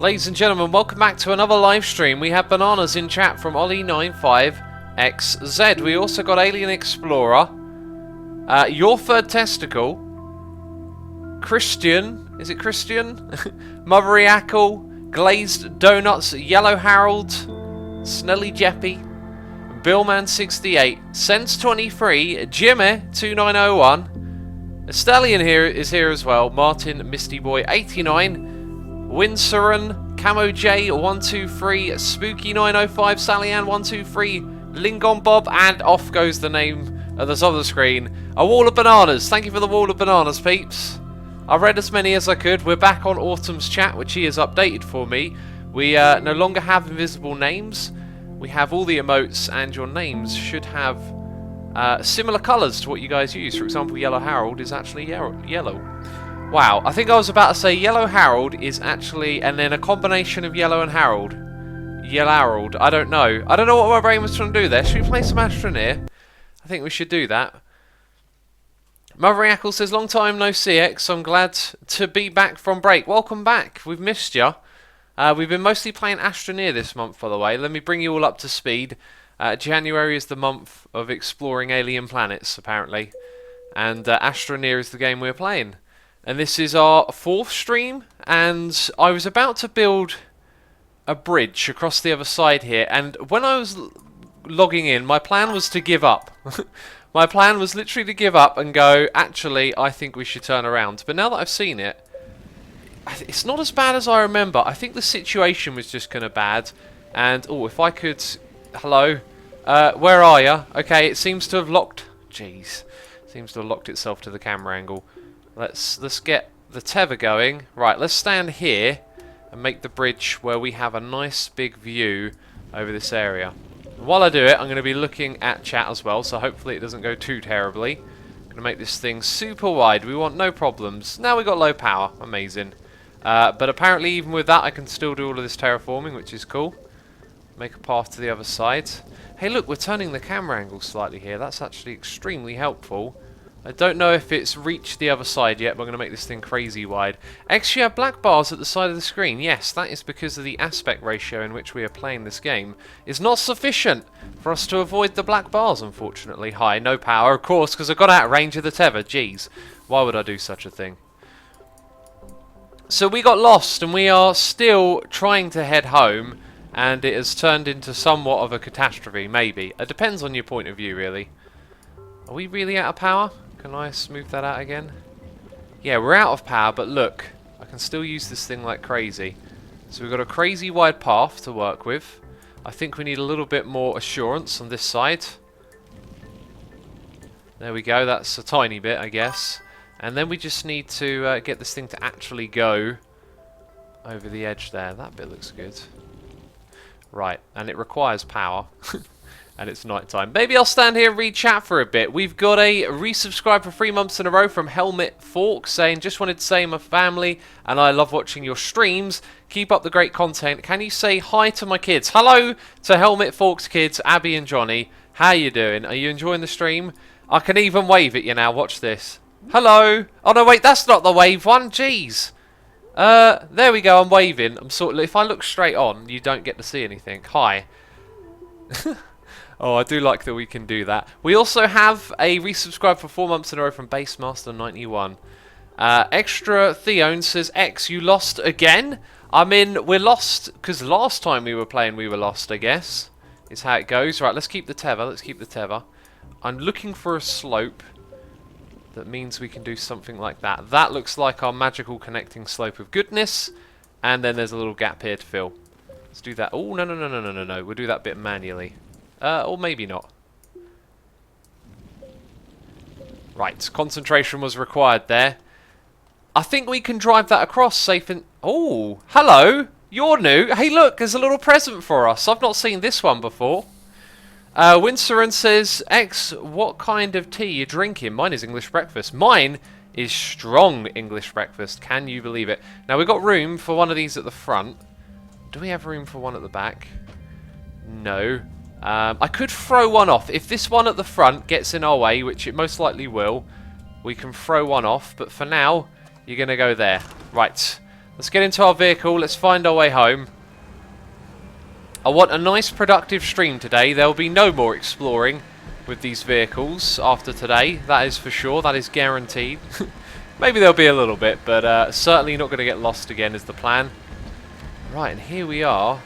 Ladies and gentlemen, welcome back to another live stream. We have bananas in chat from Ollie95XZ. We also got Alien Explorer, Your Third Testicle, Christian, is it Christian? Motheryackle, Glazed Donuts, Yellow Harold, Snelly Jeppy, Billman68, Sense23, Jimmy2901, Stallion here is here as well, Martin Mistyboy89, Winsuran, Camo J123, Spooky905, Sallyann123, Lingon Bob, and off goes the name at the top of the screen. A wall of bananas. Thank you for the wall of bananas, peeps. I read as many as I could. We're back on Autumn's chat, which he has updated for me. We no longer have invisible names. We have all the emotes, and your names should have similar colours to what you guys use. For example, Yellow Harold is actually yellow. Wow, I think I was about to say Yellow Harold is actually, and then a combination of Yellow and Harold. Yellow Harold, I don't know. I don't know what my brain was trying to do there. Should we play some Astroneer? I think we should do that. Motheryackle says, long time no CX, I'm glad to be back from break. Welcome back, we've missed you. We've been mostly playing Astroneer this month, by the way. Let me bring you all up to speed. January is the month of exploring alien planets, apparently. And Astroneer is the game we're playing. And this is our 4th stream, and I was about to build a bridge across the other side here, and when I was logging in, my plan was to give up. My plan was literally to give up and go, actually, I think we should turn around. But now that I've seen it, it's not as bad as I remember. I think the situation was just kind of bad, and, oh, if I could... Hello? Where are you? Okay, it seems to have locked... Jeez. Seems to have locked itself to the camera angle. Let's get the tether going. Right, let's stand here and make the bridge where we have a nice big view over this area. And while I do it, I'm going to be looking at chat as well, so hopefully it doesn't go too terribly. I'm going to make this thing super wide. We want no problems. Now we've got low power. Amazing. But apparently even with that I can still do all of this terraforming, which is cool. Make a path to the other side. Hey look, we're turning the camera angle slightly here. That's actually extremely helpful. I don't know if it's reached the other side yet, but I'm going to make this thing crazy wide. Actually, you have black bars at the side of the screen. Yes, that is because of the aspect ratio in which we are playing this game is not sufficient for us to avoid the black bars, unfortunately. Hi, no power, of course, because I got out of range of the tether. Jeez, why would I do such a thing? So we got lost, and we are still trying to head home, and it has turned into somewhat of a catastrophe, maybe. It depends on your point of view, really. Are we really out of power? Can I smooth that out again? Yeah, we're out of power, but look, I can still use this thing like crazy. So we've got a crazy wide path to work with. I think we need a little bit more assurance on this side. There we go, that's a tiny bit, I guess. And then we just need to get this thing to actually go over the edge there. That bit looks good. Right, and it requires power. And it's night time. Maybe I'll stand here and read chat for a bit. We've got a resubscribe for 3 months in a row from Helmet Fork saying, just wanted to say my family and I love watching your streams. Keep up the great content. Can you say hi to my kids? Hello to Helmet Fork's kids, Abby and Johnny. How you doing? Are you enjoying the stream? I can even wave at you now. Watch this. Hello. Oh no, wait, that's not the wave one. Jeez. There we go. I'm waving. I'm sort of, if I look straight on, you don't get to see anything. Hi. Oh, I do like that we can do that. We also have a resubscribe for 4 months in a row from Basemaster91. Extra Theon says, X, you lost again? I mean, we're lost, because last time we were playing we were lost, I guess. Is how it goes. Right, let's keep the tether, let's keep the tether. I'm looking for a slope that means we can do something like that. That looks like our magical connecting slope of goodness. And then there's a little gap here to fill. Let's do that. Oh, no. We'll do that bit manually. Or maybe not. Right, concentration was required there. I think we can drive that across safe and... Oh, hello! You're new! Hey look, there's a little present for us. I've not seen this one before. Winsuran says, X, what kind of tea you drinking? Mine is English breakfast. Mine is strong English breakfast. Can you believe it? Now, we've got room for one of these at the front. Do we have room for one at the back? No. I could throw one off. If this one at the front gets in our way, which it most likely will, we can throw one off. But for now, you're going to go there. Right. Let's get into our vehicle. Let's find our way home. I want a nice productive stream today. There will be no more exploring with these vehicles after today. That is for sure. That is guaranteed. Maybe there'll be a little bit, but certainly not going to get lost again is the plan. Right, and here we are.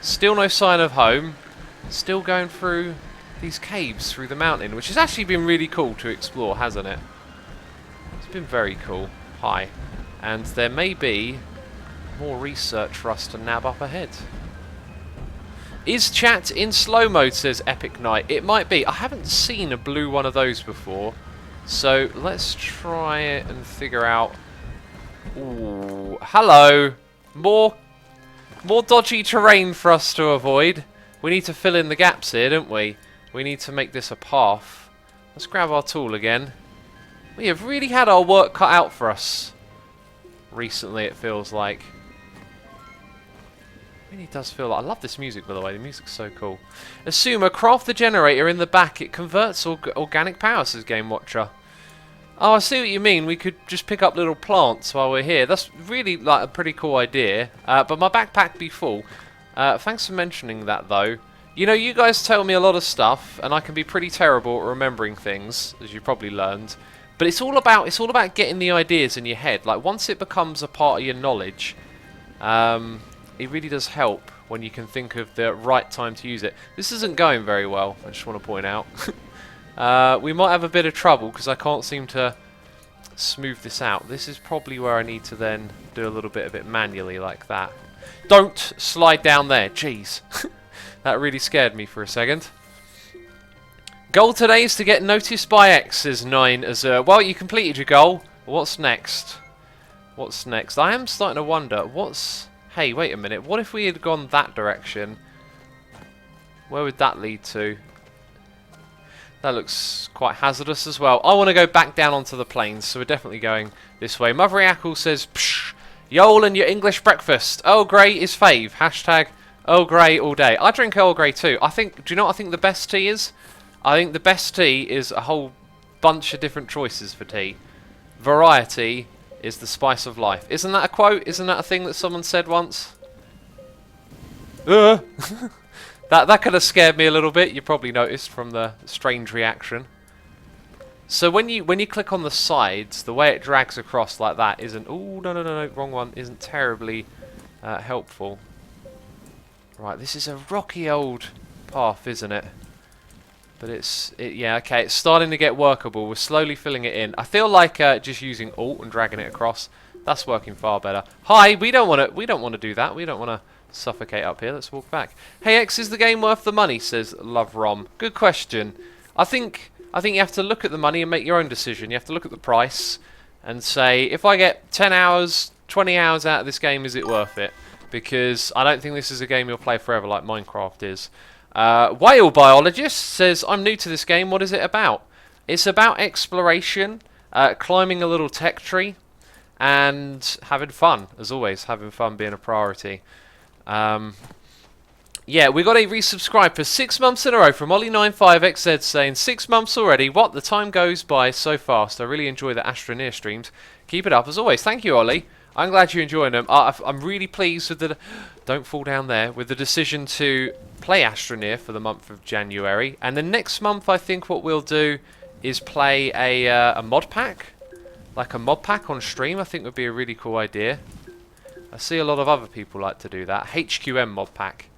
Still no sign of home. Still going through these caves through the mountain, which has actually been really cool to explore, hasn't it? It's been very cool. Hi. And there may be more research for us to nab up ahead. Is chat in slow mode, says Epic Knight. It might be. I haven't seen a blue one of those before. So let's try it and figure out. Ooh, hello. More dodgy terrain for us to avoid. We need to fill in the gaps here, don't we? We need to make this a path. Let's grab our tool again. We have really had our work cut out for us recently, it feels like. It really does feel like... I love this music, by the way. The music's so cool. Assume a craft the generator in the back. It converts organic power, says Game Watcher. Oh, I see what you mean. We could just pick up little plants while we're here. That's really like a pretty cool idea. But my backpack be full. Thanks for mentioning that, though. You know, you guys tell me a lot of stuff, and I can be pretty terrible at remembering things, as you probably learned. But it's all about getting the ideas in your head. Like once it becomes a part of your knowledge, it really does help when you can think of the right time to use it. This isn't going very well. I just want to point out. We might have a bit of trouble because I can't seem to smooth this out. This is probably where I need to then do a little bit of it manually like that. Don't slide down there. Jeez. That really scared me for a second. Goal today is to get noticed by X, says 9 as well, you completed your goal. What's next? What's next? I am starting to wonder, hey, wait a minute. What if we had gone that direction? Where would that lead to? That looks quite hazardous as well. I want to go back down onto the plains, so we're definitely going this way. Mother Yackle says, psh, Yole and your English breakfast. Earl Grey is fave. Hashtag Earl Grey all day. I drink Earl Grey too. Do you know what I think the best tea is? I think the best tea is a whole bunch of different choices for tea. Variety is the spice of life. Isn't that a quote? Isn't that a thing that someone said once? That could have scared me a little bit. You probably noticed from the strange reaction. So when you click on the sides, the way it drags across like that isn't... Oh, no, wrong one. Isn't terribly helpful. Right, this is a rocky old path, isn't it? But yeah, okay, it's starting to get workable. We're slowly filling it in. I feel like just using Alt and dragging it across. That's working far better. Hi, we don't want to do that. We don't want to suffocate up here. Let's walk back. Hey X, is the game worth the money? Says Love Rom. Good question. I think you have to look at the money and make your own decision. You have to look at the price and say, if I get 10 hours, 20 hours out of this game, is it worth it? Because I don't think this is a game you'll play forever like Minecraft is. Whale Biologist says, I'm new to this game, what is it about? It's about exploration, climbing a little tech tree, and having fun, as always, having fun being a priority. Yeah, we got a resubscribe for 6 months in a row from Ollie95XZ saying, 6 months already, what, the time goes by so fast. I really enjoy the Astroneer streams. Keep it up as always. Thank you, Ollie. I'm glad you're enjoying them. I'm really pleased with the... Don't fall down there. With the decision to play Astroneer for the month of January. And the next month, I think what we'll do is play a mod pack. Like a mod pack on stream, I think would be a really cool idea. I see a lot of other people like to do that. HQM mod pack.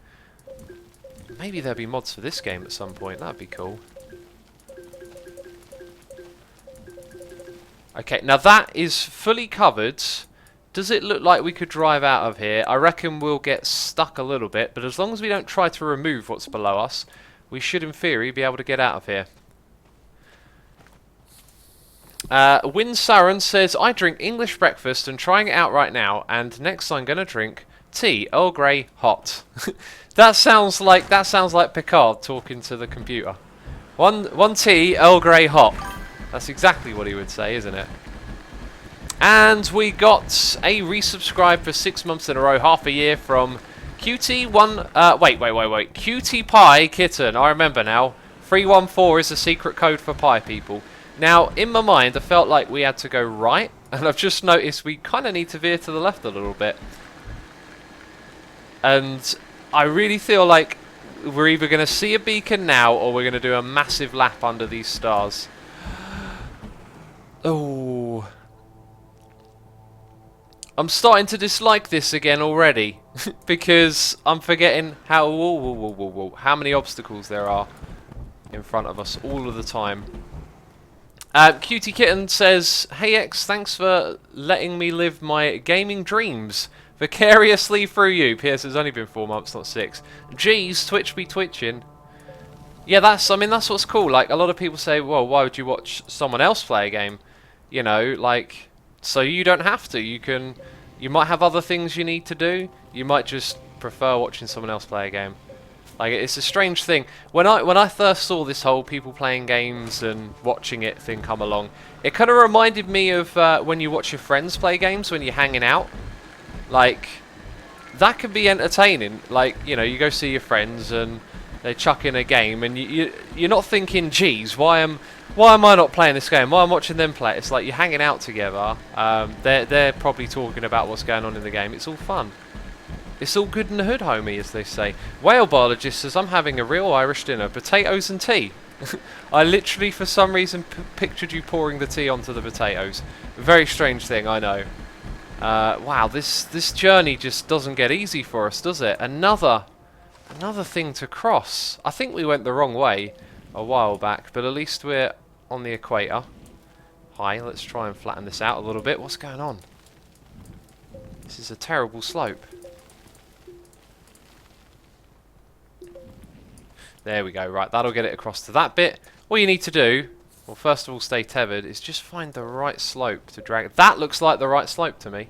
Maybe there'll be mods for this game at some point. That'd be cool. Okay, now that is fully covered. Does it look like we could drive out of here? I reckon we'll get stuck a little bit, but as long as we don't try to remove what's below us, we should, in theory, be able to get out of here. Win Saran says, I drink English breakfast and trying it out right now, and next I'm going to drink tea, Earl Grey hot. That sounds like Picard talking to the computer. One tea, Earl Grey hot. That's exactly what he would say, isn't it? And we got a resubscribe for 6 months in a row, half a year from QT1. Wait. QT Pie Kitten. I remember now. 314 is the secret code for pie, people. Now, in my mind, I felt like we had to go right And I've just noticed we kind of need to veer to the left a little bit. And I really feel like we're either going to see a beacon now or we're going to do a massive lap under these stars. Oh. I'm starting to dislike this again already. Because I'm forgetting how many obstacles there are in front of us all of the time. Cutie Kitten says, "Hey X, thanks for letting me live my gaming dreams vicariously through you." P.S. It's only been 4 months, not 6. Jeez, Twitch be twitching. Yeah, that's what's cool. Like, a lot of people say, well, why would you watch someone else play a game? You know, like, so you don't have to. You might have other things you need to do. You might just prefer watching someone else play a game. Like, it's a strange thing. When I first saw this whole people playing games and watching it thing come along, it kind of reminded me of when you watch your friends play games when you're hanging out. Like, that can be entertaining. Like, you know, you go see your friends and they chuck in a game and you're not thinking, geez, why am I not playing this game? Why am I watching them play it? It's like you're hanging out together. They're probably talking about what's going on in the game. It's all fun. It's all good in the hood, homie, as they say. Whale biologist says, "I'm having a real Irish dinner. Potatoes and tea." I literally, for some reason, pictured you pouring the tea onto the potatoes. Very strange thing, I know. Wow, this journey just doesn't get easy for us, does it? Another thing to cross. I think we went the wrong way a while back, but at least we're on the equator. Hi, let's try and flatten this out a little bit. What's going on? This is a terrible slope. There we go. Right, that'll get it across to that bit. All you need to do, well, first of all, stay tethered, is just find the right slope to drag. That looks like the right slope to me.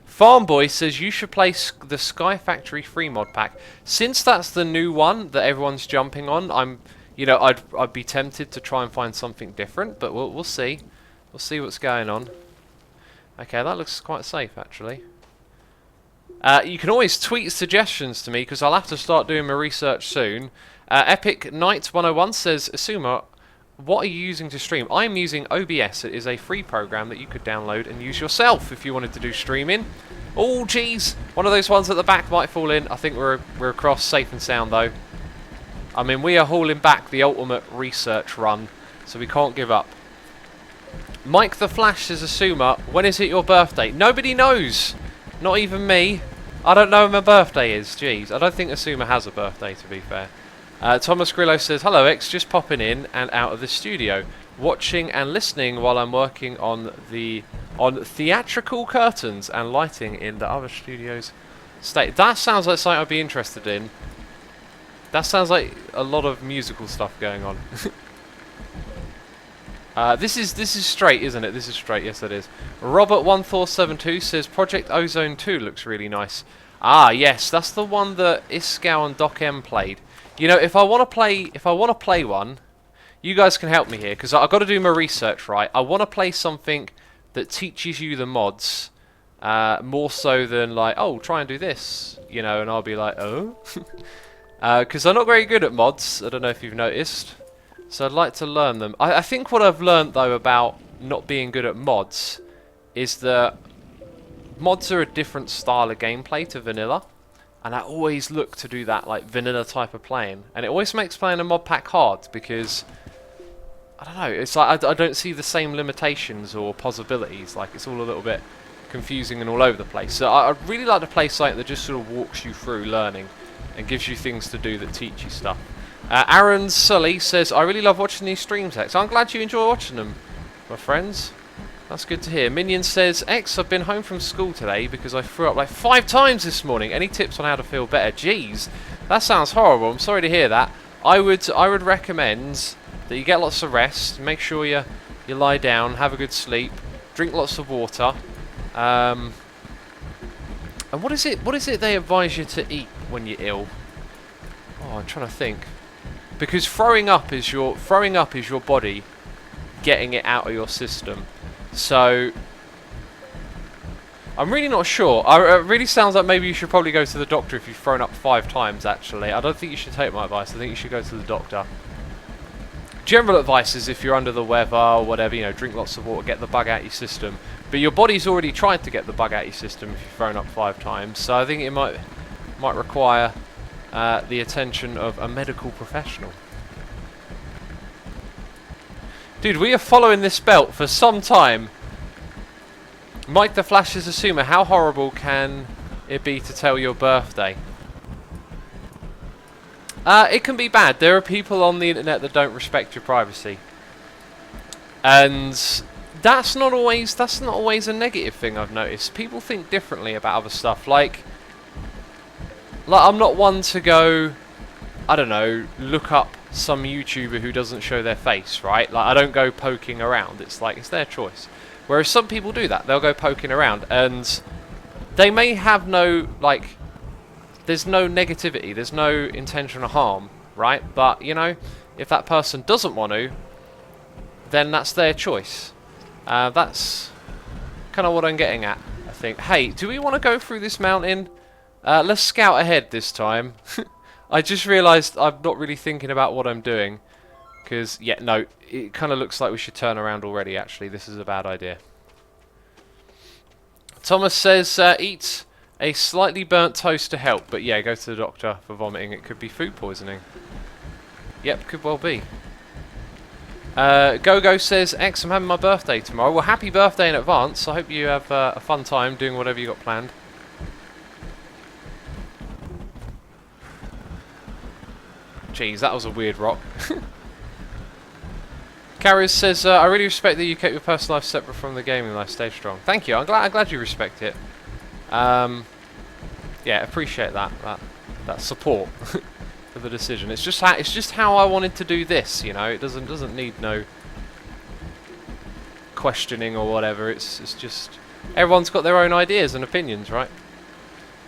Farm Boy says you should play the Sky Factory free mod pack. Since that's the new one that everyone's jumping on, I'd be tempted to try and find something different, but we'll see. We'll see what's going on. Okay, that looks quite safe actually. You can always tweet suggestions to me because I'll have to start doing my research soon. Epic Knight 101 says, "Asuma, what are you using to stream?" I'm using OBS. It is a free program that you could download and use yourself if you wanted to do streaming. Oh, jeez. One of those ones at the back might fall in. I think we're across safe and sound, though. I mean, we are hauling back the ultimate research run, so we can't give up. Mike the Flash says, "Asuma, when is it your birthday?" Nobody knows. Not even me. I don't know when my birthday is. Jeez. I don't think Asuma has a birthday, to be fair. Thomas Grillo says, "Hello X, just popping in and out of the studio, watching and listening while I'm working on theatrical curtains and lighting in the other studios." That sounds like something I'd be interested in. That sounds like a lot of musical stuff going on. This is straight, isn't it? This is straight. Yes, it is. Robert1472 says Project Ozone 2 looks really nice. Ah, yes, that's the one that Iskau and Doc M played. You know, if I want to play one, you guys can help me here because I've got to do my research right. I want to play something that teaches you the mods more so than like, oh, try and do this, you know, and I'll be like, oh, because I'm not very good at mods. I don't know if you've noticed, so I'd like to learn them. I think what I've learned though about not being good at mods is that mods are a different style of gameplay to vanilla. And I always look to do that like vanilla type of playing. And it always makes playing a mod pack hard because, I don't know, it's like I don't see the same limitations or possibilities. Like, it's all a little bit confusing and all over the place. So I'd really like to play something that just sort of walks you through learning and gives you things to do that teach you stuff. Aaron Sully says, "I really love watching these streams, X. I'm glad you enjoy watching them, my friends. That's good to hear." Minion says, "X, I've been home from school today because I threw up like 5 times this morning. Any tips on how to feel better?" Jeez, that sounds horrible. I'm sorry to hear that. I would recommend that you get lots of rest. Make sure you lie down, have a good sleep, drink lots of water. And what is it they advise you to eat when you're ill? Oh, I'm trying to think. Because throwing up is your body getting it out of your system. So I'm really not sure. It really sounds like maybe you should probably go to the doctor if you've thrown up 5 times, actually. I don't think you should take my advice. I think you should go to the doctor. General advice is if you're under the weather or whatever, you know, drink lots of water, get the bug out your system. But your body's already tried to get the bug out your system if you've thrown up 5 times. So I think it might require the attention of a medical professional. Dude, we are following this belt for some time. Mike the Flash is Assumer, how horrible can it be to tell your birthday? It can be bad. There are people on the internet that don't respect your privacy. And that's not always a negative thing, I've noticed. People think differently about other stuff. Like I'm not one to go, I don't know, look up some YouTuber who doesn't show their face, right? Like, I don't go poking around. It's like, it's their choice. Whereas some people do that. They'll go poking around, and they may have no, like, there's no negativity, there's no intentional harm, right? But, you know, if that person doesn't want to, then that's their choice. That's kind of what I'm getting at, I think. Hey, do we want to go through this mountain? Let's scout ahead this time. I just realised I'm not really thinking about what I'm doing. Because, yeah, no, it kind of looks like we should turn around already, actually. This is a bad idea. Thomas says, eat a slightly burnt toast to help. But, yeah, go to the doctor for vomiting. It could be food poisoning. Yep, could well be. Go says, X, I'm having my birthday tomorrow. Well, happy birthday in advance. I hope you have a fun time doing whatever you got planned. Jeez, that was a weird rock. Carriers says, I really respect that you kept your personal life separate from the gaming life. Stay strong. Thank you. I'm glad you respect it. Yeah, appreciate that support for the decision. It's just how I wanted to do this. You know, it doesn't need no questioning or whatever. It's just everyone's got their own ideas and opinions, right?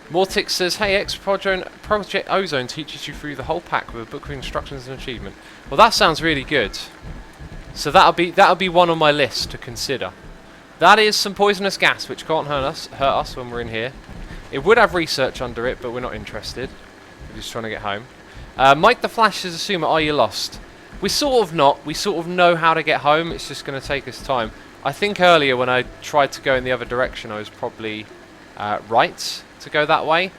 Mortix says, hey X, Project Ozone teaches you through the whole pack with a book of instructions and achievement. Well, that sounds really good. So that'll be one on my list to consider. That is some poisonous gas which can't hurt us when we're in here. It would have research under it, but we're not interested. We're just trying to get home. Mike the Flash is Assumer, are you lost? We're sort of not. We sort of know how to get home. It's just going to take us time. I think earlier when I tried to go in the other direction, I was probably right to go that way,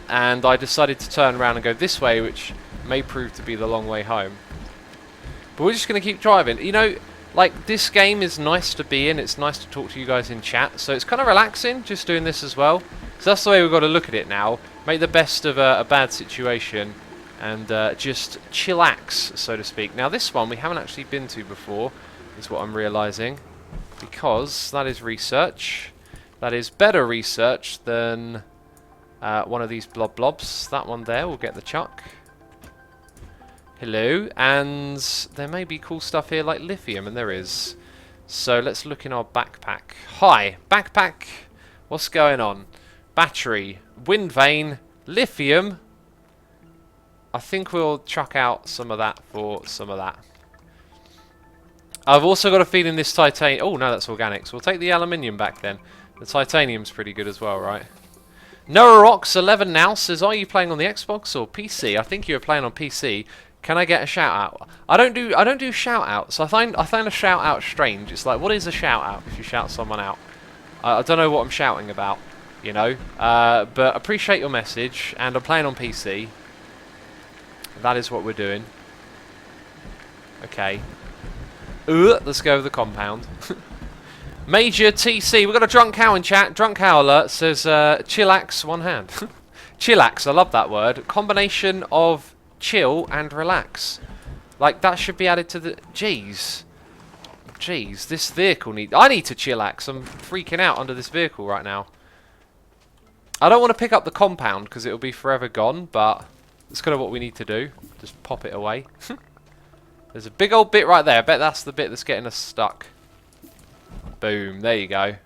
and I decided to turn around and go this way, which may prove to be the long way home. But we're just going to keep driving. You know, like, this game is nice to be in. It's nice to talk to you guys in chat, so it's kind of relaxing just doing this as well. So that's the way we've got to look at it now. Make the best of a bad situation and just chillax, so to speak. Now this one we haven't actually been to before, is what I'm realising, because that is research. That is better research than one of these blobs. That one there will get the chuck. Hello. And there may be cool stuff here like lithium, and there is. So let's look in our backpack. Hi, backpack. What's going on? Battery, wind vane, lithium. I think we'll chuck out some of that for some of that. I've also got a feeling this titanium... Oh, no, that's organics. We'll take the aluminium back then. The titanium's pretty good as well, right? Noah Rocks 11 now says, are you playing on the Xbox or PC? I think you were playing on PC. Can I get a shout out? I don't do shout outs. I find a shout out strange. It's like, what is a shout out if you shout someone out? I don't know what I'm shouting about, you know. But appreciate your message, and I'm playing on PC. That is what we're doing. Okay. Let's go with the compound. Major TC, we've got a drunk cow in chat. Drunk cow alert says chillax one hand. Chillax, I love that word. Combination of chill and relax. Like, that should be added to the... Jeez, this vehicle I need to chillax. I'm freaking out under this vehicle right now. I don't want to pick up the compound because it'll be forever gone, but it's kind of what we need to do. Just pop it away. There's a big old bit right there. I bet that's the bit that's getting us stuck. Boom, there you go.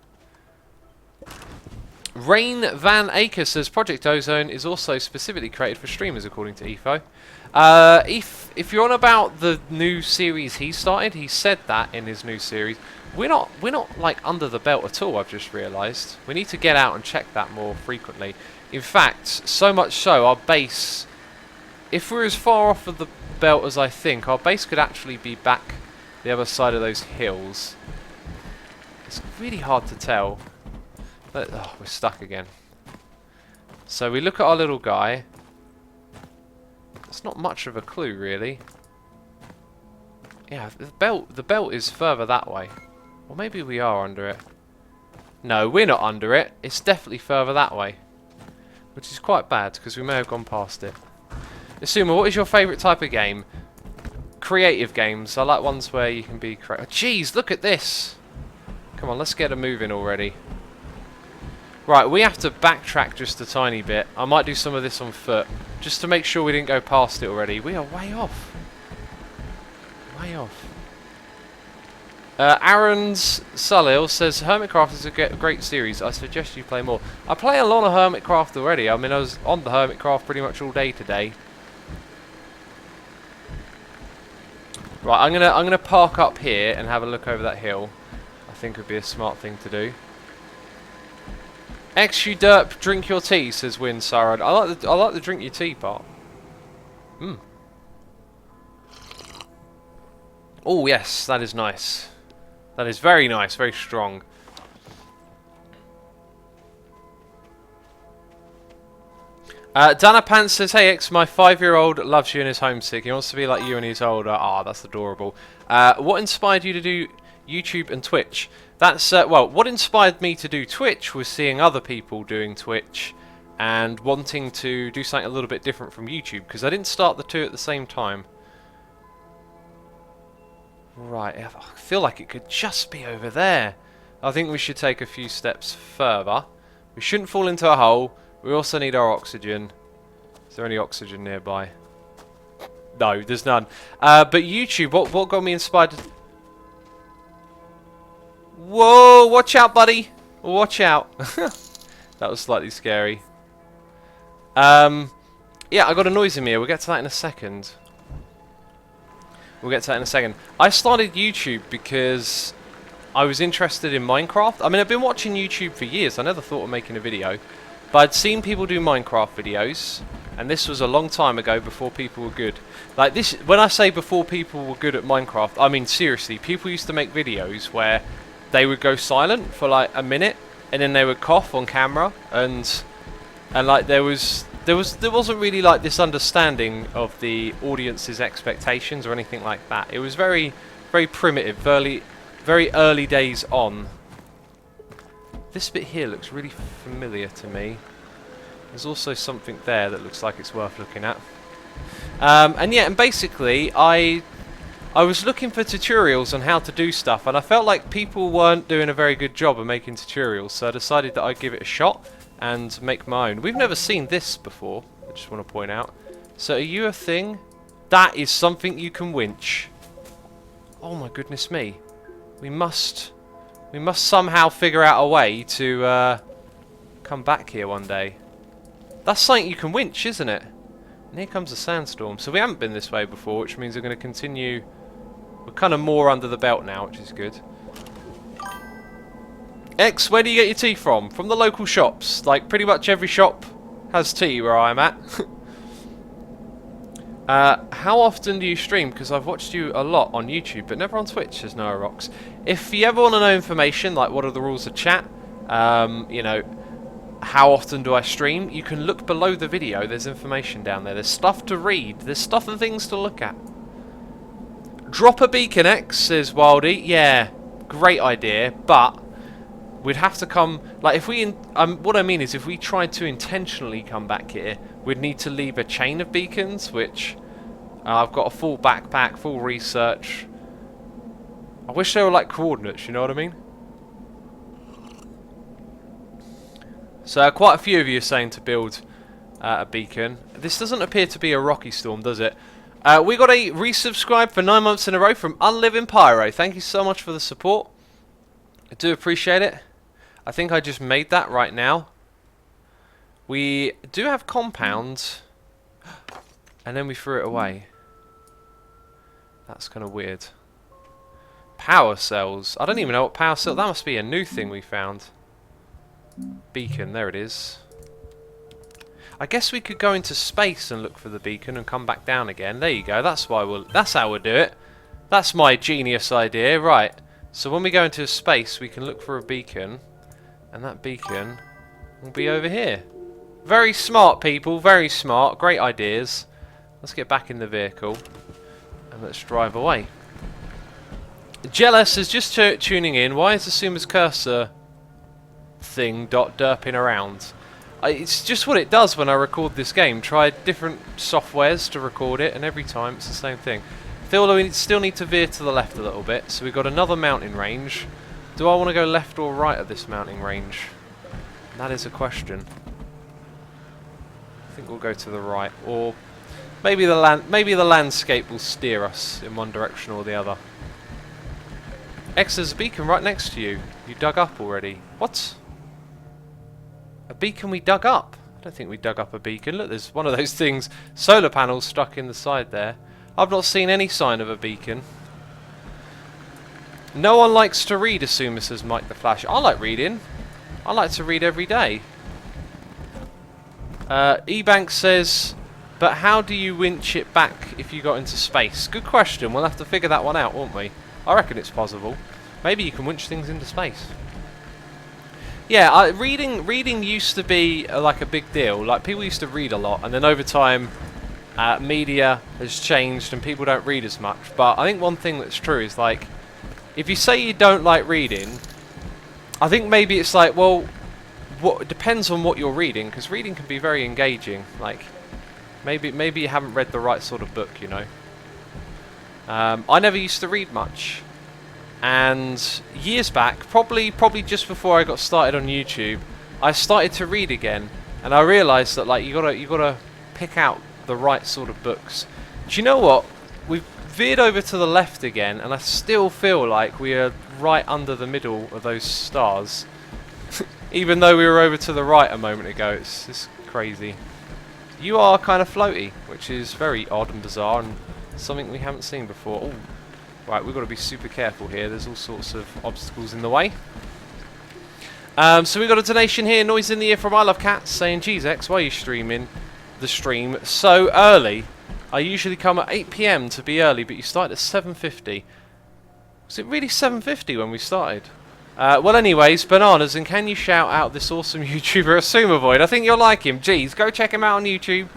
Rain Van Aker says Project Ozone is also specifically created for streamers, according to Efo. If you're on about the new series he started, he said that in his new series. We're not like under the belt at all. I've just realised we need to get out and check that more frequently. In fact, so much so our base, if we're as far off of the belt as I think. Our base could actually be back the other side of those hills. It's really hard to tell. But, oh, we're stuck again. So we look at our little guy. It's not much of a clue, really. Yeah, the belt is further that way. Or maybe we are under it. No, we're not under it. It's definitely further that way. Which is quite bad, because we may have gone past it. Asuma, what is your favourite type of game? Creative games. I like ones where you can be creative. Jeez, look at this! Come on, let's get a moving already. Right, we have to backtrack just a tiny bit. I might do some of this on foot, just to make sure we didn't go past it already. We are way off. Way off. Aaron's Salil says, Hermitcraft is a great series. I suggest you play more. I play a lot of Hermitcraft already. I mean, I was on the Hermitcraft pretty much all day today. Right, I'm gonna park up here and have a look over that hill. I think would be a smart thing to do. X you derp, drink your tea, says Win Sarad. I like the drink your tea part. Oh yes, that is nice. That is very nice, very strong. Dana Pants says, hey X, my 5-year-old loves you and is homesick. He wants to be like you and he's older. Ah, that's adorable. What inspired you to do YouTube and Twitch? That's, well, what inspired me to do Twitch was seeing other people doing Twitch and wanting to do something a little bit different from YouTube, because I didn't start the two at the same time. Right, I feel like it could just be over there. I think we should take a few steps further. We shouldn't fall into a hole. We also need our oxygen. Is there any oxygen nearby? No, there's none. But YouTube, what got me inspired to... Whoa, watch out, buddy. Watch out. That was slightly scary. Yeah, I got a noise in here. We'll get to that in a second. We'll get to that in a second. I started YouTube because I was interested in Minecraft. I mean, I've been watching YouTube for years. I never thought of making a video. But I'd seen people do Minecraft videos. And this was a long time ago, before people were good. Like this, when I say before people were good at Minecraft, I mean seriously. People used to make videos where they would go silent for like a minute. And then they would cough on camera. And like there wasn't really like this understanding of the audience's expectations or anything like that. It was very, very primitive, very early days on. This bit here looks really familiar to me. There's also something there that looks like it's worth looking at. And yeah, and basically I was looking for tutorials on how to do stuff, and I felt like people weren't doing a very good job of making tutorials, so I decided that I'd give it a shot and make my own. We've never seen this before, I just want to point out. So are you a thing? That is something you can winch. Oh my goodness me. We must somehow figure out a way to come back here one day. That's something you can winch, isn't it? And here comes a sandstorm. So we haven't been this way before, which means we're going to continue. We're kind of more under the belt now, which is good. X, where do you get your tea from? From the local shops. Like, pretty much every shop has tea where I'm at. How often do you stream? Because I've watched you a lot on YouTube, but never on Twitch, says Noah Rocks. If you ever want to know information, like what are the rules of chat, you know, how often do I stream, you can look below the video. There's information down there. There's stuff to read. There's stuff and things to look at. Drop a beacon, X, says Wildy. Yeah, great idea, but we'd have to come, like if we, what I mean is if we tried to intentionally come back here, we'd need to leave a chain of beacons, which I've got a full backpack, full research. I wish they were like coordinates, you know what I mean? So quite a few of you are saying to build a beacon. This doesn't appear to be a rocky storm, does it? We got a resubscribe for 9 months in a row from Unliving Pyro. Thank you so much for the support. I do appreciate it. I think I just made that right now. We do have compounds, and then we threw it away. That's kind of weird. Power cells. I don't even know what power cell. That must be a new thing we found. Beacon. There it is. I guess we could go into space and look for the beacon and come back down again. There you go. That's how we'll do it. That's my genius idea. Right. So when we go into space, we can look for a beacon, and that beacon will be over here. Very smart, people. Very smart. Great ideas. Let's get back in the vehicle and let's drive away. Jealous is just tuning in. Why is the Suma's cursor thing derping around? It's just what it does when I record this game. Try different softwares to record it, and every time it's the same thing. Although we still need to veer to the left a little bit. So we've got another mountain range. Do I want to go left or right of this mountain range? That is a question. I think we'll go to the right, or maybe the landscape will steer us in one direction or the other. X, there's a beacon right next to you. You dug up already. What? A beacon we dug up? I don't think we dug up a beacon. Look, there's one of those things, solar panels stuck in the side there. I've not seen any sign of a beacon. No one likes to read, Asuma says Mike the Flash. I like reading. I like to read every day. Ebank says, but how do you winch it back if you got into space? Good question. We'll have to figure that one out, won't we? I reckon it's possible. Maybe you can winch things into space. Yeah, reading used to be like a big deal. Like, people used to read a lot, and then over time, media has changed and people don't read as much. But I think one thing that's true is, like, if you say you don't like reading, I think maybe it's like, well, it depends on what you're reading, because reading can be very engaging. Like, maybe you haven't read the right sort of book, you know. I never used to read much, and years back, probably just before I got started on YouTube, I started to read again, and I realised that, like, you gotta pick out the right sort of books. Do you know what? We've veered over to the left again, and I still feel like we are right under the middle of those stars, even though we were over to the right a moment ago. It's crazy. You are kind of floaty, which is very odd and bizarre, and something we haven't seen before. Ooh. Right, we've got to be super careful here. There's all sorts of obstacles in the way. So we've got a donation here, Noise in the Ear from I Love Cats, saying, geez, X, why are you streaming the stream so early? I usually come at 8 PM to be early, but you started at 7:50. Was it really 7:50 when we started? Well, anyways, bananas, and can you shout out this awesome YouTuber, Asumavoid? I think you'll like him. Geez, go check him out on YouTube.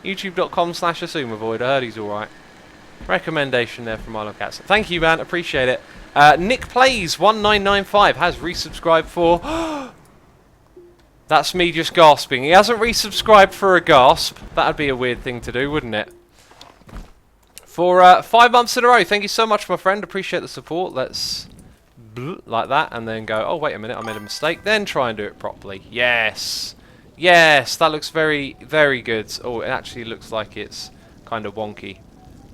YouTube.com/Asumavoid. I heard he's alright. Recommendation there from I Love Cats. Thank you, man. Appreciate it. Nick Plays 1995 has resubscribed for... That's me just gasping. He hasn't resubscribed for a gasp. That'd be a weird thing to do, wouldn't it? For 5 months in a row. Thank you so much, my friend. Appreciate the support. Let's... like that, and then go, oh, wait a minute, I made a mistake. Then try and do it properly. Yes. Yes, that looks very, very good. Oh, it actually looks like it's kind of wonky.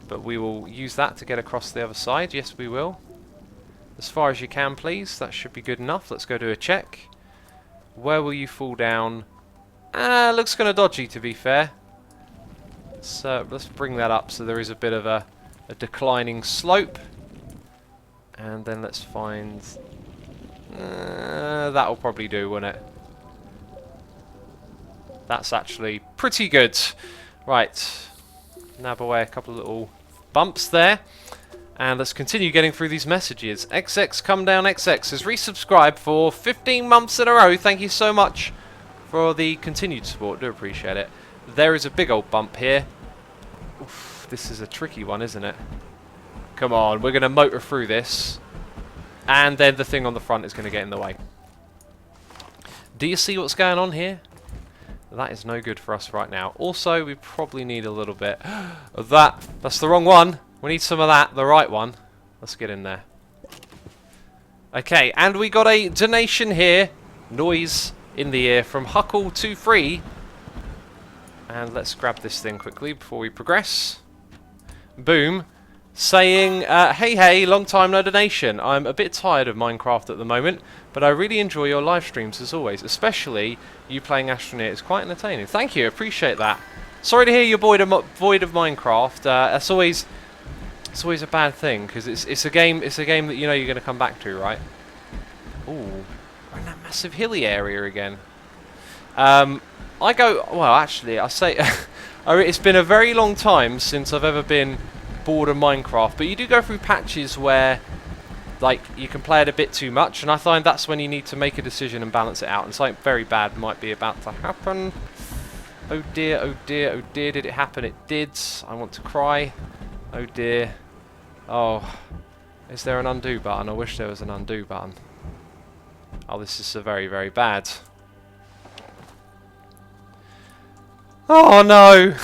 But we will use that to get across the other side. Yes, we will. As far as you can, please. That should be good enough. Let's go do a check. Where will you fall down? Looks kind of dodgy, to be fair. So let's bring that up so there is a bit of a declining slope. And then let's find... that'll probably do, won't it? That's actually pretty good. Right. Nab away a couple of little bumps there. And let's continue getting through these messages. XX Come Down XX has resubscribed for 15 months in a row. Thank you so much for the continued support. Do appreciate it. There is a big old bump here. Oof, this is a tricky one, isn't it? Come on, we're going to motor through this. And then the thing on the front is going to get in the way. Do you see what's going on here? That is no good for us right now. Also, we probably need a little bit of that. That's the wrong one. We need some of that, the right one. Let's get in there. Okay, and we got a donation here. Noise in the Ear from Huckle23. And let's grab this thing quickly before we progress. Boom. Saying, hey, long time no donation. I'm a bit tired of Minecraft at the moment, but I really enjoy your live streams as always, especially you playing Astroneer. It's quite entertaining. Thank you, appreciate that. Sorry to hear you're void of Minecraft. That's always a bad thing, because it's a game that you know you're going to come back to, right? Ooh, we're in that massive hilly area again. I go, well, actually, I say, it's been a very long time since I've ever been bored of Minecraft, but you do go through patches where, like, you can play it a bit too much, and I find that's when you need to make a decision and balance it out, and something very bad might be about to happen. Oh dear, oh dear, oh dear, did it happen? It did. I want to cry. Oh dear. Oh, is there an undo button? I wish there was an undo button. Oh, this is very, very bad. Oh no!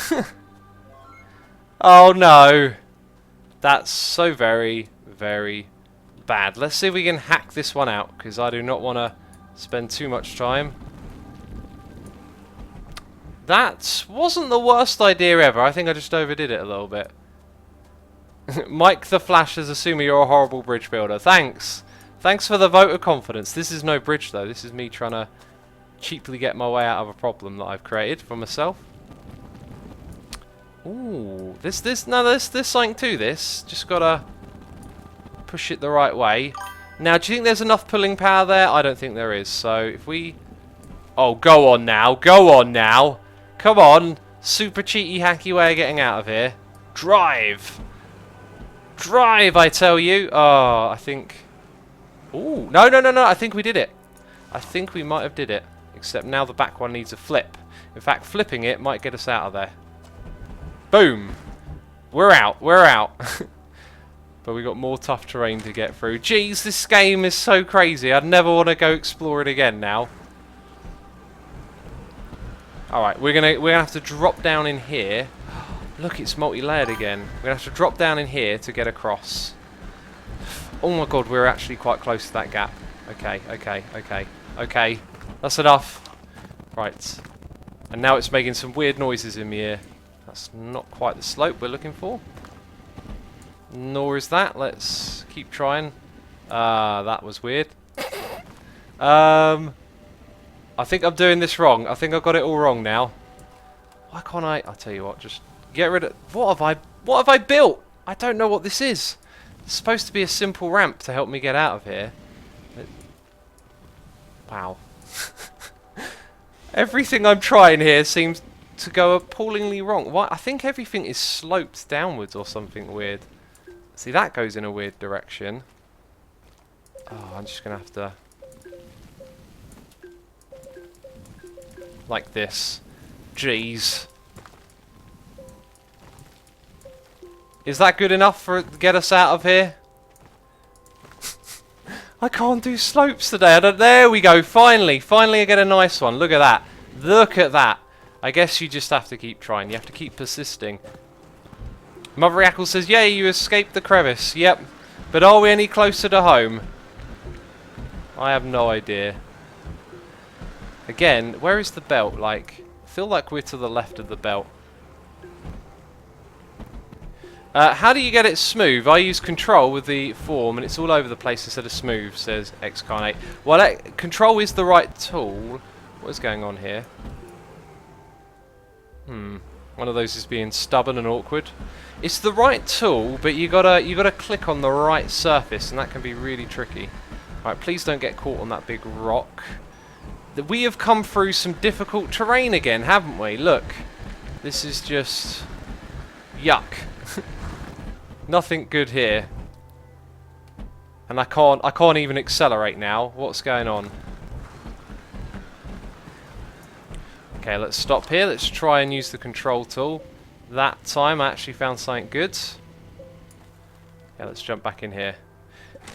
Oh no! That's so very, very bad. Let's see if we can hack this one out, because I do not want to spend too much time. That wasn't the worst idea ever. I think I just overdid it a little bit. Mike the Flash is assuming you're a horrible bridge builder. Thanks. Thanks for the vote of confidence. This is no bridge though. This is me trying to cheaply get my way out of a problem that I've created for myself. Ooh, there's something to this. Just gotta push it the right way. Now, do you think there's enough pulling power there? I don't think there is. So if we, oh, go on now, come on, super cheaty, hacky way of getting out of here. Drive, I tell you. Oh, I think. Ooh, no, I think we did it. I think we might have did it. Except now the back one needs a flip. In fact, flipping it might get us out of there. Boom! We're out. But we got more tough terrain to get through. Jeez, this game is so crazy. I'd never want to go explore it again now. Alright, we're gonna have to drop down in here. Look, it's multi-layered again. We're gonna have to drop down in here to get across. Oh my god, we're actually quite close to that gap. Okay. That's enough. Right. And now it's making some weird noises in my ear. That's not quite the slope we're looking for. Nor is that. Let's keep trying. That was weird. I think I'm doing this wrong. I think I've got it all wrong now. Why can't I? I'll tell you what. Just get rid of. What have I built? I don't know what this is. It's supposed to be a simple ramp to help me get out of here. Wow. Everything I'm trying here seems to go appallingly wrong. Why? I think everything is sloped downwards or something weird. See, that goes in a weird direction. Oh, I'm just going to have to... like this. Jeez. Is that good enough to get us out of here? I can't do slopes today. There we go. Finally I get a nice one. Look at that. Look at that. I guess you just have to keep trying. You have to keep persisting. Mother Yackle says, yay, you escaped the crevice. Yep. But are we any closer to home? I have no idea. Again, where is the belt? Like, I feel like we're to the left of the belt. How do you get it smooth? I use control with the form and it's all over the place instead of smooth, says Xcarnate. Well, control is the right tool. What is going on here? One of those is being stubborn and awkward. It's the right tool, but you gotta click on the right surface, and that can be really tricky. Alright, please don't get caught on that big rock. We have come through some difficult terrain again, haven't we? Look. This is just... yuck. Nothing good here. And I can't even accelerate now. What's going on? Okay, let's stop here. Let's try and use the control tool. That time I actually found something good. Yeah, let's jump back in here.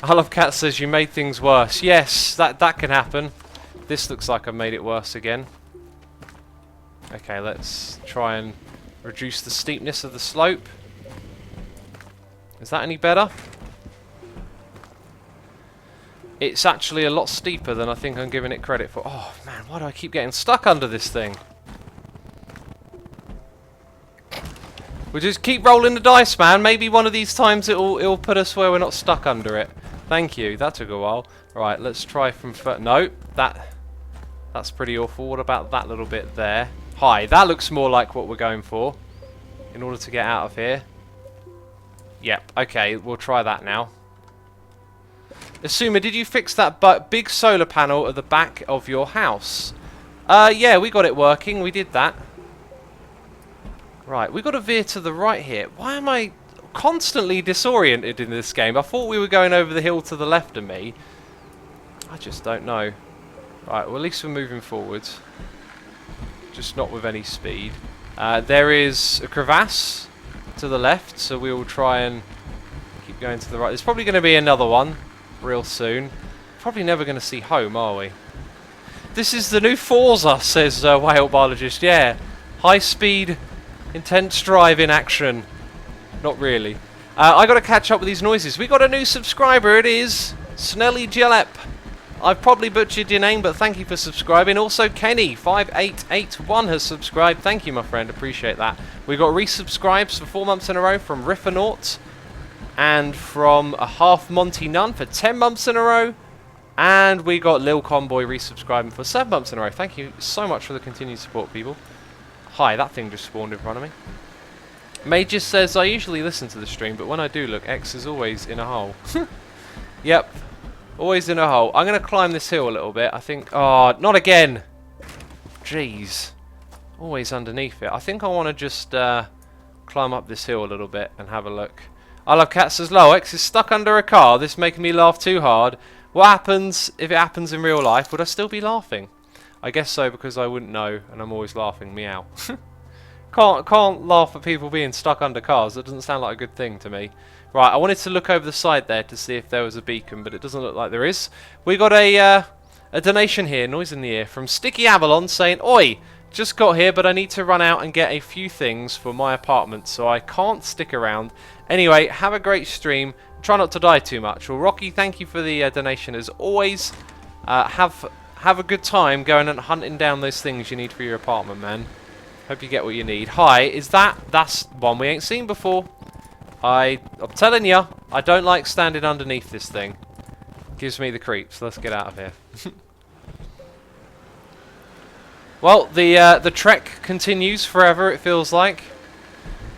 I Love Cat says you made things worse. Yes, that can happen. This looks like I've made it worse again. Okay, let's try and reduce the steepness of the slope. Is that any better? It's actually a lot steeper than I think I'm giving it credit for. Oh man, why do I keep getting stuck under this thing? We'll just keep rolling the dice, man. Maybe one of these times it'll put us where we're not stuck under it. Thank you. That took a while. Right, let's try from first. No, that's pretty awful. What about that little bit there? Hi, that looks more like what we're going for in order to get out of here. Yep. Okay, we'll try that now. Asuma, did you fix that big solar panel at the back of your house? Yeah, we got it working. We did that. Right, we got to veer to the right here. Why am I constantly disoriented in this game? I thought we were going over the hill to the left of me. I just don't know. Right, well, at least we're moving forwards. Just not with any speed. There is a crevasse to the left, so we will try and keep going to the right. There's probably going to be another one real soon. Probably never going to see home, are we? This is the new Forza, says Whale Biologist. Yeah, high speed, intense drive in action. Not really. I got to catch up with these noises. We got a new subscriber. It is Snelly Gillep. I've probably butchered your name, but thank you for subscribing. Also, Kenny5881 has subscribed. Thank you, my friend. Appreciate that. We got resubscribes for 4 months in a row from Riffernaut, and from a half Monty Nunn for 10 months in a row. And we got Lil Conboy resubscribing for 7 months in a row. Thank you so much for the continued support, people. Hi, that thing just spawned in front of me. Major says, I usually listen to the stream, but when I do look, X is always in a hole. Yep. Always in a hole. I'm going to climb this hill a little bit. I think... Oh, not again! Jeez. Always underneath it. I think I want to just climb up this hill a little bit and have a look. I love cats as low. X is stuck under a car. This is making me laugh too hard. What happens if it happens in real life? Would I still be laughing? I guess so, because I wouldn't know, and I'm always laughing. Meow. Can't laugh at people being stuck under cars. That doesn't sound like a good thing to me. Right, I wanted to look over the side there to see if there was a beacon, but it doesn't look like there is. We got a donation here, noise in the ear, from Sticky Avalon saying, Oi, just got here, but I need to run out and get a few things for my apartment, so I can't stick around. Anyway, have a great stream. Try not to die too much. Well, Rocky, thank you for the donation as always. Have a good time going and hunting down those things you need for your apartment, man. Hope you get what you need. Hi, that's one we ain't seen before. I'm telling you, I don't like standing underneath this thing. Gives me the creeps. Let's get out of here. Well, the trek continues forever, it feels like.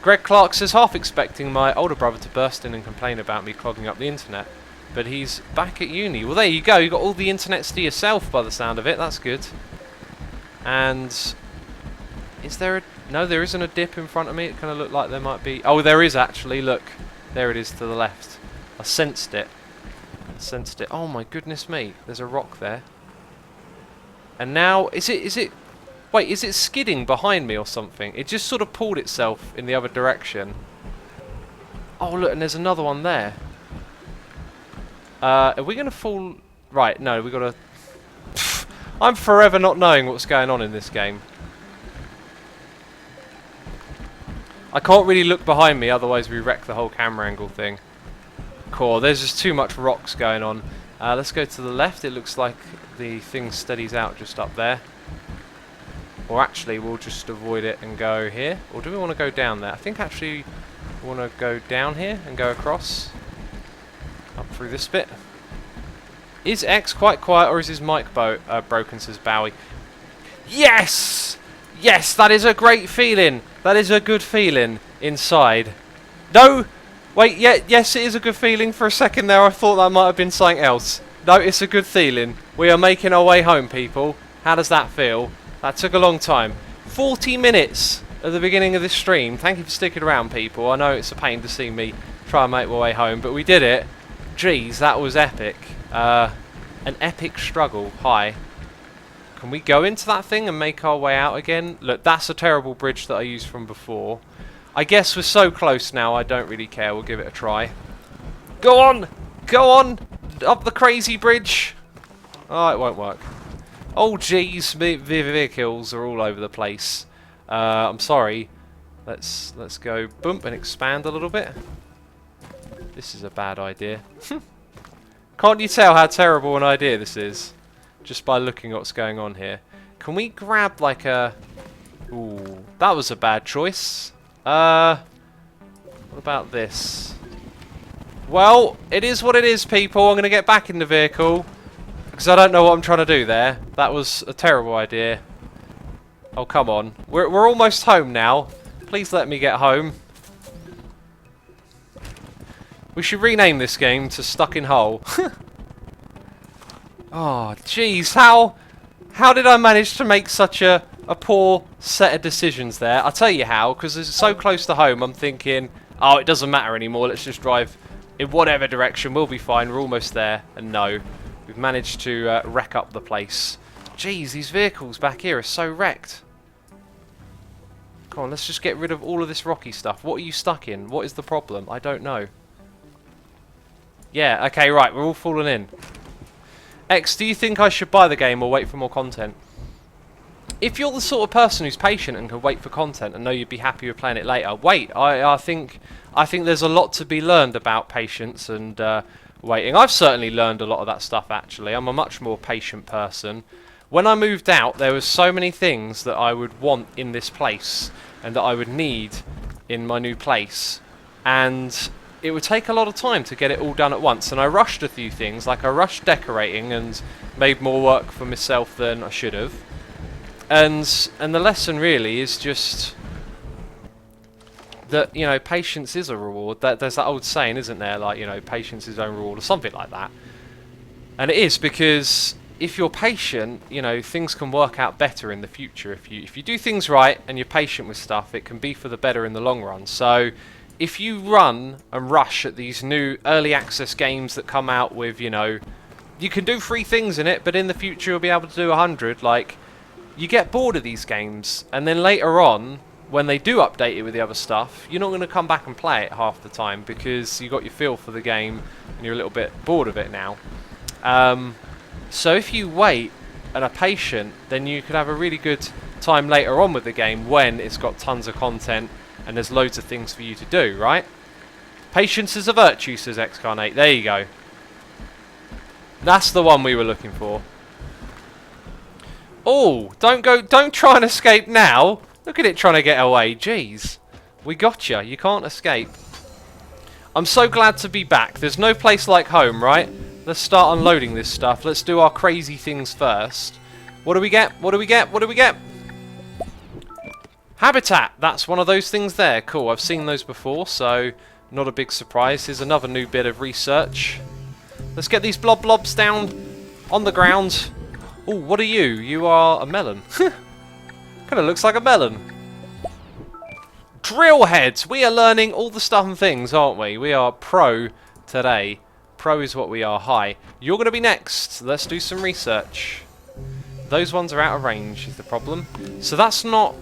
Greg Clark says, half expecting my older brother to burst in and complain about me clogging up the internet. But he's back at uni. Well, there you go. You got all the internets to yourself by the sound of it. That's good. And is there a... No, there isn't a dip in front of me. It kind of looked like there might be... Oh, there is actually. Look. There it is to the left. I sensed it. Sensed it. Oh, my goodness me. There's a rock there. And now... Is it... Wait, is it skidding behind me or something? It just sort of pulled itself in the other direction. Oh, look, and there's another one there. Are we going to fall... Right, no, we got to... I'm forever not knowing what's going on in this game. I can't really look behind me, otherwise we wreck the whole camera angle thing. Cool, there's just too much rocks going on. Let's go to the left. It looks like the thing steadies out just up there. Or actually, we'll just avoid it and go here. Or do we want to go down there? I think actually we want to go down here and go across. Up through this bit. Is X quite quiet or is his mic broken, says Bowie. Yes! Yes, that is a great feeling. That is a good feeling inside. No! Wait, yeah, yes, it is a good feeling. For a second there, I thought that might have been something else. No, it's a good feeling. We are making our way home, people. How does that feel? That took a long time. 40 minutes at the beginning of this stream. Thank you for sticking around, people. I know it's a pain to see me try and make my way home, but we did it. Jeez, that was epic. An epic struggle. Hi. Can we go into that thing and make our way out again? Look, that's a terrible bridge that I used from before. I guess we're so close now, I don't really care. We'll give it a try. Go on! Go on! Up the crazy bridge! Oh, it won't work. Oh, jeez. The vehicles are all over the place. I'm sorry. Let's go bump and expand a little bit. This is a bad idea. Can't you tell how terrible an idea this is? Just by looking at what's going on here. Can we grab like a... Ooh, that was a bad choice. What about this? Well, it is what it is, people. I'm going to get back in the vehicle. Because I don't know what I'm trying to do there. That was a terrible idea. Oh, come on. We're almost home now. Please let me get home. We should rename this game to Stuck in Hole. Oh, jeez. How How did I manage to make such a poor set of decisions there? I'll tell you how, because it's so close to home, I'm thinking, oh, it doesn't matter anymore, let's just drive in whatever direction, we'll be fine, we're almost there. And no, we've managed to wreck up the place. Jeez, these vehicles back here are so wrecked. Come on, let's just get rid of all of this rocky stuff. What are you stuck in? What is the problem? I don't know. Yeah, okay, right, we're all falling in. X, do you think I should buy the game or wait for more content? If you're the sort of person who's patient and can wait for content and know you'd be happy with playing it later, wait. I think there's a lot to be learned about patience and waiting. I've certainly learned a lot of that stuff, actually. I'm a much more patient person. When I moved out, there was so many things that I would want in this place and that I would need in my new place. And it would take a lot of time to get it all done at once. And I rushed a few things, like I rushed decorating and made more work for myself than I should have. And the lesson really is just that, you know, patience is a reward. There's that old saying, isn't there? Like, you know, patience is own reward or something like that. And it is, because if you're patient, you know, things can work out better in the future. If you do things right and you're patient with stuff, it can be for the better in the long run. So if you run and rush at these new early access games that come out with, you know, you can do 3 things in it, but in the future you'll be able to do 100, like, you get bored of these games, and then later on, when they do update it with the other stuff, you're not going to come back and play it half the time because you got your feel for the game and you're a little bit bored of it now. So if you wait and are patient, then you could have a really good time later on with the game when it's got tons of content and there's loads of things for you to do, right? Patience is a virtue, says Xcarnate. There you go. That's the one we were looking for. Oh, don't try and escape now. Look at it trying to get away. Jeez. We got you. You can't escape. I'm so glad to be back. There's no place like home, right? Let's start unloading this stuff. Let's do our crazy things first. What do we get? What do we get? What do we get? Habitat. That's one of those things there. Cool. I've seen those before, so not a big surprise. Here's another new bit of research. Let's get these blobs down on the ground. Oh, what are you? You are a melon. Kind of looks like a melon. Drill heads. We are learning all the stuff and things, aren't we? We are pro today. Pro is what we are. Hi. You're going to be next. Let's do some research. Those ones are out of range is the problem. So that's not...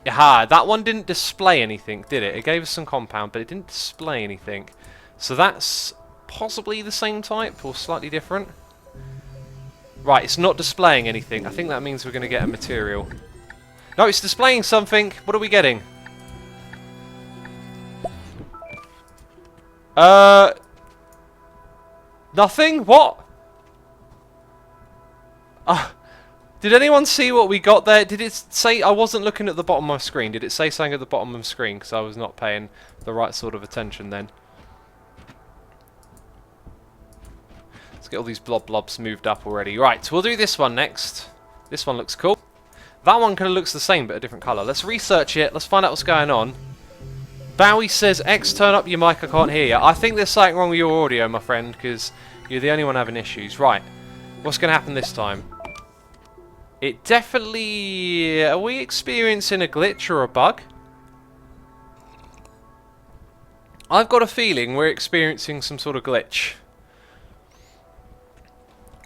Aha, that one didn't display anything, did it? It gave us some compound, but it didn't display anything. So that's possibly the same type or slightly different. Right, it's not displaying anything. I think that means we're going to get a material. No, it's displaying something. What are we getting? Nothing? What? Did anyone see what we got there? Did it say... I wasn't looking at the bottom of my screen. Did it say something at the bottom of the screen? Because I was not paying the right sort of attention then. Let's get all these blobs moved up already. Right, we'll do this one next. This one looks cool. That one kind of looks the same, but a different colour. Let's research it. Let's find out what's going on. Bowie says, X, turn up your mic. I can't hear you. I think there's something wrong with your audio, my friend, because you're the only one having issues. Right. What's going to happen this time? It definitely... Are we experiencing a glitch or a bug? I've got a feeling we're experiencing some sort of glitch.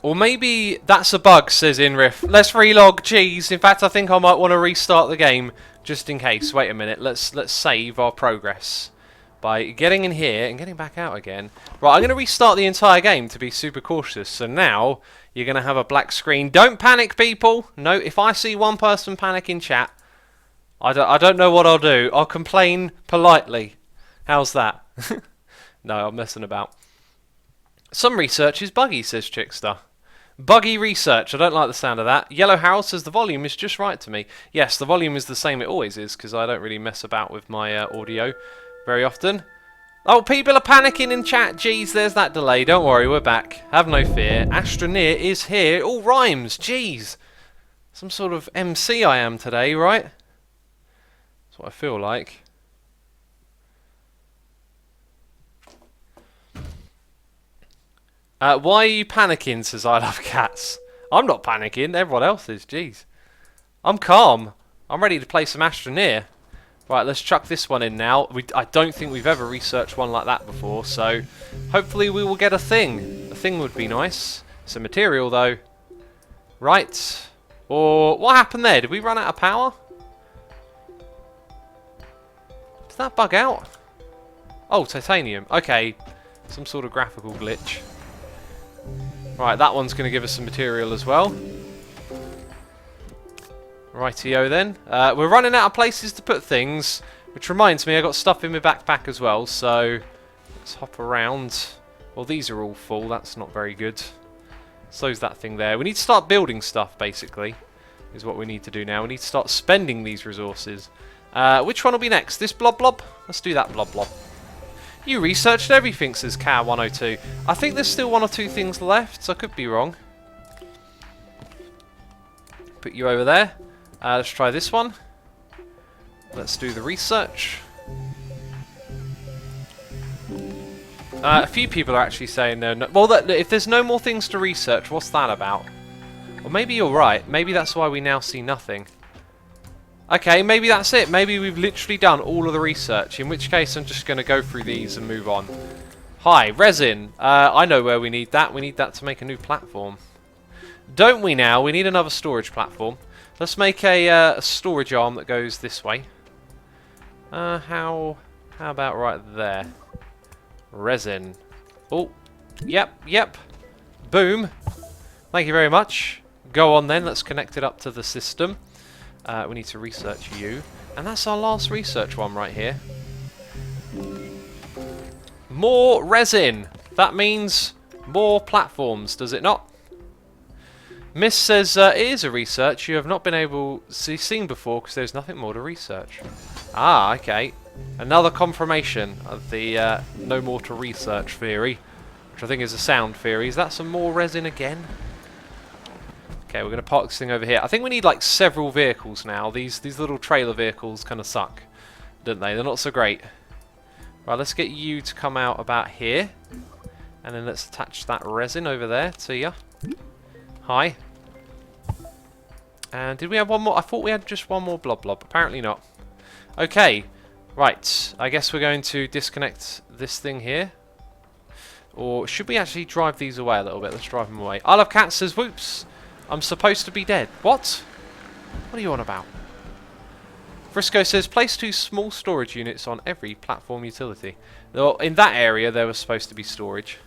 Or maybe that's a bug, says Inriff. Let's relog, jeez. In fact, I think I might want to restart the game just in case. Wait a minute. Let's save our progress by getting in here and getting back out again. Right, I'm going to restart the entire game to be super cautious. So now you're going to have a black screen. Don't panic, people. No, if I see one person panic in chat, I don't know what I'll do. I'll complain politely. How's that? No, I'm messing about. Some research is buggy, says Chickster. Buggy research. I don't like the sound of that. Yellow Harold says the volume is just right to me. Yes, the volume is the same it always is, because I don't really mess about with my audio very often. Oh, people are panicking in chat. Jeez, there's that delay. Don't worry, we're back. Have no fear. Astroneer is here. It all rhymes. Jeez. Some sort of MC I am today, right? That's what I feel like. Why are you panicking, says I love cats. I'm not panicking. Everyone else is. Jeez. I'm calm. I'm ready to play some Astroneer. Right, let's chuck this one in now. I don't think we've ever researched one like that before, so hopefully we will get a thing. A thing would be nice. Some material, though. Right. Or what happened there? Did we run out of power? Did that bug out? Oh, titanium. Okay. Some sort of graphical glitch. Right, that one's going to give us some material as well. Rightio then. We're running out of places to put things, which reminds me I got stuff in my backpack as well, so let's hop around. Well, these are all full. That's not very good. So's that thing there. We need to start building stuff, basically, is what we need to do now. We need to start spending these resources. Which one will be next? This blob blob? Let's do that blob blob. You researched everything, says Cow102. I think there's still one or two things left, so I could be wrong. Put you over there. Let's try this one. Let's do the research. A few people are actually saying no. Well, if there's no more things to research, what's that about? Or maybe you're right. Maybe that's why we now see nothing. Okay, maybe that's it. Maybe we've literally done all of the research. In which case, I'm just going to go through these and move on. Hi, resin. I know where we need that. We need that to make a new platform. Don't we now? We need another storage platform. Let's make a storage arm that goes this way. How about right there? Resin. Oh, yep. Boom. Thank you very much. Go on then, let's connect it up to the system. We need to research you. And that's our last research one right here. More resin. That means more platforms, does it not? Miss says, it is a research you have not been able to seen before because there's nothing more to research. Ah, okay. Another confirmation of the no more to research theory, which I think is a sound theory. Is that some more resin again? Okay, we're going to park this thing over here. I think we need like several vehicles now. These little trailer vehicles kind of suck, don't they? They're not so great. Right, let's get you to come out about here. And then let's attach that resin over there to you. Hi. And did we have one more? I thought we had just one more blob blob. Apparently not. Okay. Right. I guess we're going to disconnect this thing here. Or should we actually drive these away a little bit? Let's drive them away. I Love Cats says, whoops. I'm supposed to be dead. What? What are you on about? Frisco says, place 2 small storage units on every platform utility. Well, in that area there was supposed to be storage.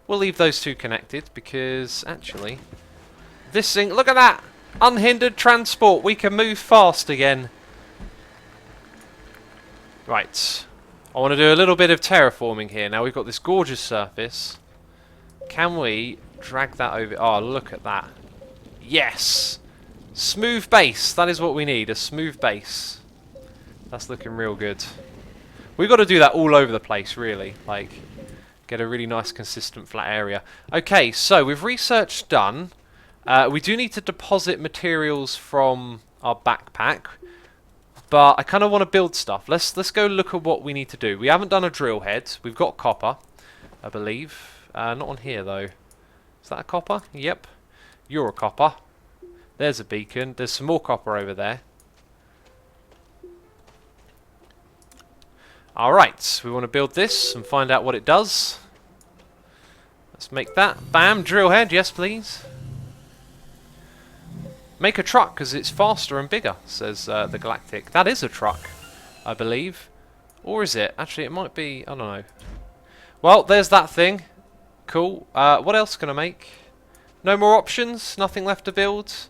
We'll leave those 2 connected because actually this thing, look at that! Unhindered transport, we can move fast again. Right. I want to do a little bit of terraforming here. Now we've got this gorgeous surface. Can we drag that over? Oh, look at that. Yes! Smooth base, that is what we need, a smooth base. That's looking real good. We've got to do that all over the place, really. Like, get a really nice, consistent, flat area. Okay, so with research done, we do need to deposit materials from our backpack. But I kind of want to build stuff. Let's go look at what we need to do. We haven't done a drill head. We've got copper, I believe. Not on here, though. Is that a copper? Yep. You're a copper. There's a beacon. There's some more copper over there. Alright, we want to build this and find out what it does. Let's make that. Bam, drill head. Yes, please. Make a truck because it's faster and bigger, says the Galactic. That is a truck, I believe. Or is it? Actually, it might be. I don't know. Well, there's that thing. Cool. What else can I make? No more options? Nothing left to build?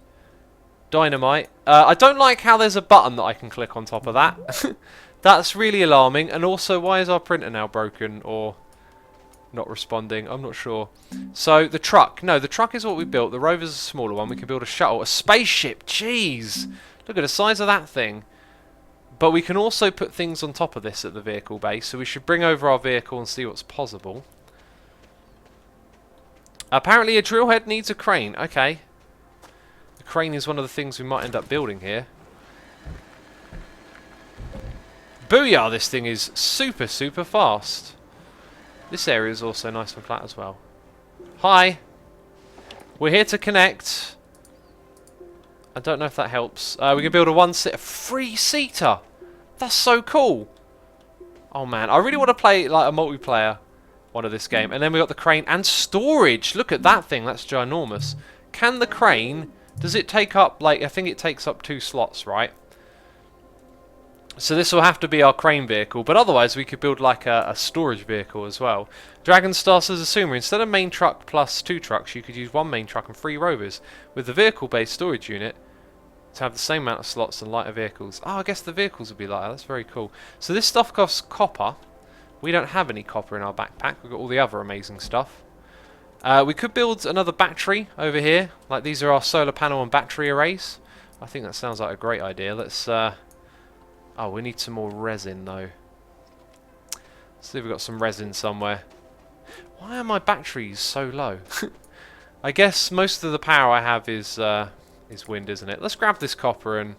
Dynamite. I don't like how there's a button that I can click on top of that. That's really alarming. And also, why is our printer now broken or not responding? I'm not sure. So, the truck. No, the truck is what we built. The rover's a smaller one. We can build a shuttle. A spaceship. Jeez. Look at the size of that thing. But we can also put things on top of this at the vehicle base. So we should bring over our vehicle and see what's possible. Apparently a drill head needs a crane. Okay. The crane is one of the things we might end up building here. Booyah! This thing is super, super fast. This area is also nice and flat as well. Hi! We're here to connect. I don't know if that helps. We can build a three-seater. That's so cool. Oh man, I really want to play like a multiplayer one of this game. And then we got the crane and storage. Look at that thing. That's ginormous. Can the crane... Does it take up, like, I think it takes up 2 slots, right? So this will have to be our crane vehicle, but otherwise we could build like a storage vehicle as well. Dragon Star says, Assumer, instead of main truck plus 2 trucks, you could use 1 main truck and 3 rovers, with the vehicle-based storage unit to have the same amount of slots and lighter vehicles. Oh, I guess the vehicles would be lighter. That's very cool. So this stuff costs copper. We don't have any copper in our backpack. We've got all the other amazing stuff. We could build another battery over here. Like, these are our solar panel and battery arrays. I think that sounds like a great idea. Let's... Oh, we need some more resin, though. Let's see if we've got some resin somewhere. Why are my batteries so low? I guess most of the power I have is wind, isn't it? Let's grab this copper and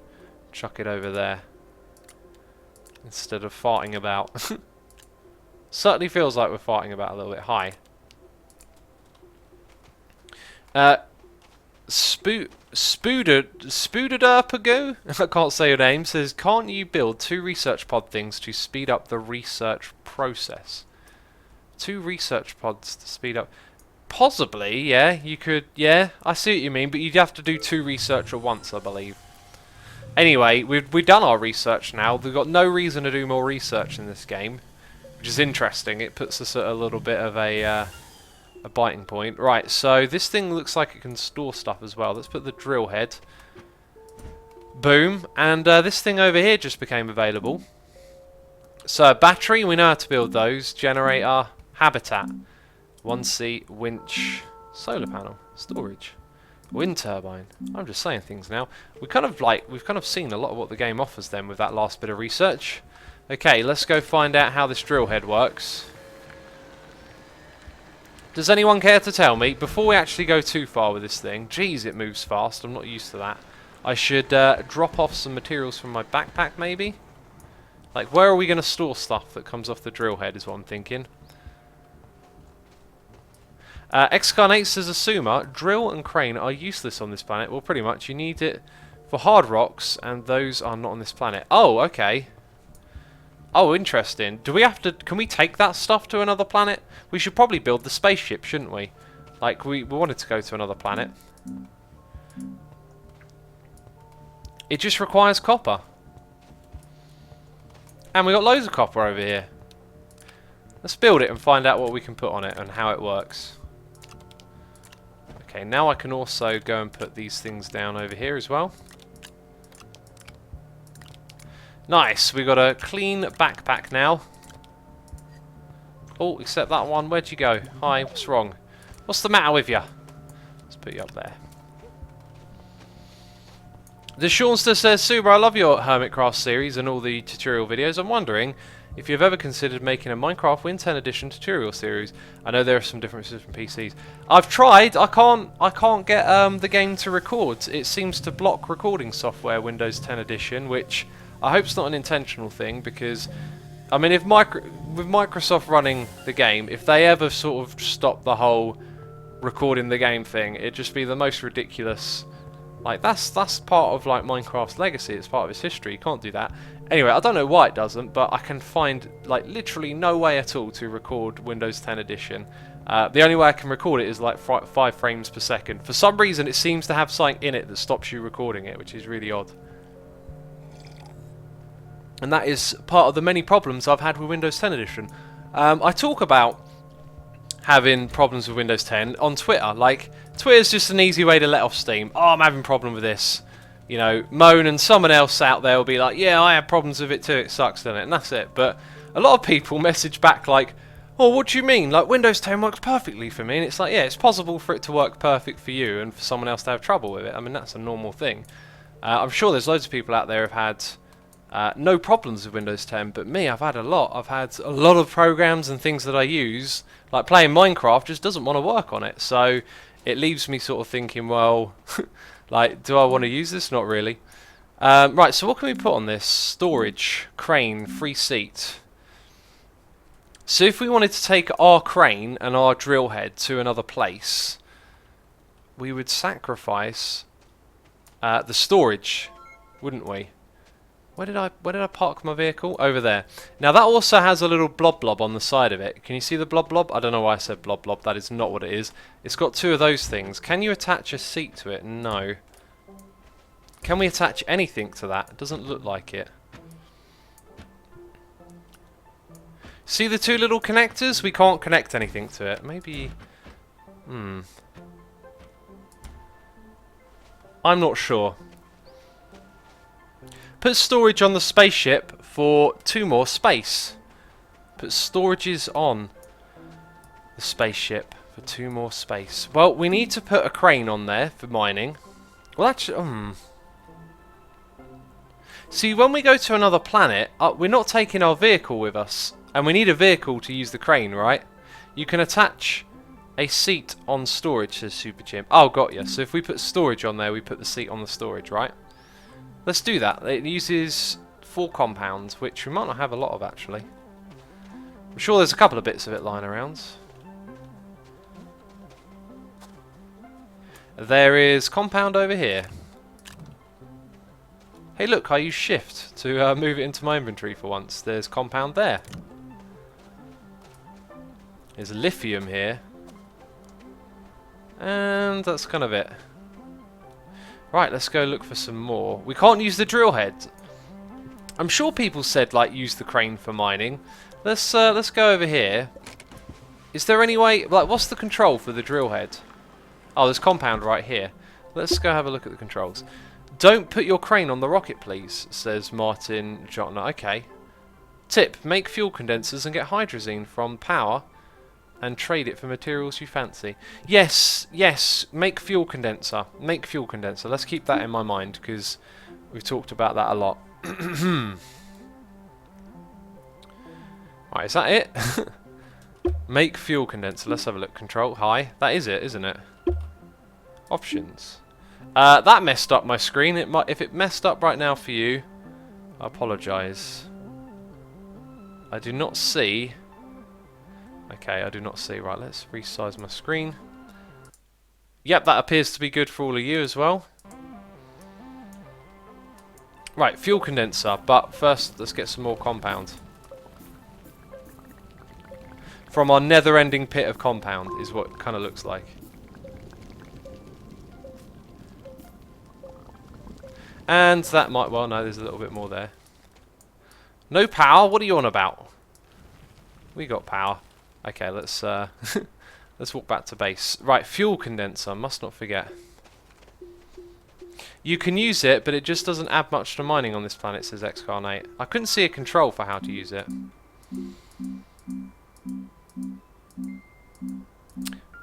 chuck it over there. Instead of farting about. Certainly feels like we're farting about a little bit high. Spooderpago, I can't say your name, says, can't you build 2 research pod things to speed up the research process? 2 research pods to speed up... Possibly, yeah, you could, yeah, I see what you mean, but you'd have to do 2 research at once, I believe. Anyway, we've done our research now. We've got no reason to do more research in this game, which is interesting. It puts us at a little bit of a biting point. Right, so this thing looks like it can store stuff as well. Let's put the drill head. Boom. And this thing over here just became available. So battery, we know how to build those. Generator, habitat. 1C, winch, solar panel, storage, wind turbine. I'm just saying things now. We've kind of seen a lot of what the game offers then with that last bit of research. Okay, let's go find out how this drill head works. Does anyone care to tell me, before we actually go too far with this thing, geez, it moves fast, I'm not used to that, I should drop off some materials from my backpack, maybe? Like, where are we going to store stuff that comes off the drill head is what I'm thinking. Excarnate says, Assumer, drill and crane are useless on this planet. Well, pretty much, you need it for hard rocks, and those are not on this planet. Oh, okay. Oh, interesting. Do we have to... Can we take that stuff to another planet? We should probably build the spaceship, shouldn't we? Like, we wanted to go to another planet. It just requires copper. And we got loads of copper over here. Let's build it and find out what we can put on it and how it works. Okay, now I can also go and put these things down over here as well. Nice, we got a clean backpack now. Oh, except that one. Where'd you go? Hi, what's wrong? What's the matter with you? Let's put you up there. The Shawnster says, Suba, I love your Hermitcraft series and all the tutorial videos. I'm wondering if you've ever considered making a Minecraft Win 10 Edition tutorial series. I know there are some differences from PCs. I've tried. I can't get the game to record. It seems to block recording software, Windows 10 Edition, which I hope it's not an intentional thing, because I mean, with Microsoft running the game, if they ever sort of stop the whole recording the game thing, it'd just be the most ridiculous. Like, that's part of like Minecraft's legacy. It's part of its history. You can't do that. Anyway, I don't know why it doesn't, but I can find like literally no way at all to record Windows 10 Edition. The only way I can record it is like 5 frames per second. For some reason, it seems to have something in it that stops you recording it, which is really odd. And that is part of the many problems I've had with Windows 10 Edition. I talk about having problems with Windows 10 on Twitter. Like, Twitter's just an easy way to let off steam. Oh, I'm having a problem with this. You know, moan, and someone else out there will be like, yeah, I have problems with it too, it sucks, doesn't it? And that's it. But a lot of people message back like, oh, what do you mean? Like, Windows 10 works perfectly for me. And it's like, yeah, it's possible for it to work perfect for you and for someone else to have trouble with it. I mean, that's a normal thing. I'm sure there's loads of people out there who've had no problems with Windows 10, but me, I've had a lot. I've had a lot of programs and things that I use, like playing Minecraft, just doesn't want to work on it. So it leaves me sort of thinking, well, like, do I want to use this? Not really. Right, so what can we put on this? Storage, crane, free seat. So if we wanted to take our crane and our drill head to another place, we would sacrifice the storage, wouldn't we? Where did I park my vehicle? Over there. Now that also has a little blob blob on the side of it. Can you see the blob blob? I don't know why I said blob blob. That is not what it is. It's got two of those things. Can you attach a seat to it? No. Can we attach anything to that? It doesn't look like it. See the two little connectors? We can't connect anything to it. Maybe... I'm not sure. Put storage on the spaceship for 2 more space. Put storages on the spaceship for 2 more space. Well, we need to put a crane on there for mining. Well, actually, See, when we go to another planet, we're not taking our vehicle with us. And we need a vehicle to use the crane, right? You can attach a seat on storage, says Super Jim. Oh, got you. So if we put storage on there, we put the seat on the storage, right? Let's do that. It uses 4 compounds, which we might not have a lot of, actually. I'm sure there's a couple of bits of it lying around. There is compound over here. Hey, look, I use shift to move it into my inventory for once. There's compound there. There's lithium here. And that's kind of it. Right, let's go look for some more. We can't use the drill head. I'm sure people said, like, use the crane for mining. Let's go over here. Is there any way... Like, what's the control for the drill head? Oh, there's compound right here. Let's go have a look at the controls. Don't put your crane on the rocket, please, says Martin Jotner. Okay. Tip, make fuel condensers and get hydrazine from power and trade it for materials you fancy. Yes, yes, make fuel condenser. Make fuel condenser. Let's keep that in my mind, because we've talked about that a lot. Right, is that it? Make fuel condenser. Let's have a look. Control, high. That is it, isn't it? Options. That messed up my screen. It might, if it messed up right now for you, I apologise. I do not see... Okay, I do not see. Right, let's resize my screen. Yep, that appears to be good for all of you as well. Right, fuel condenser. But first, let's get some more compound. From our nether-ending pit of compound is what it kind of looks like. And that might... Well, no, there's a little bit more there. No power? What are you on about? We got power. Okay, let's let's walk back to base. Right, fuel condenser. Must not forget. You can use it, but it just doesn't add much to mining on this planet, says Xcarnate. I couldn't see a control for how to use it.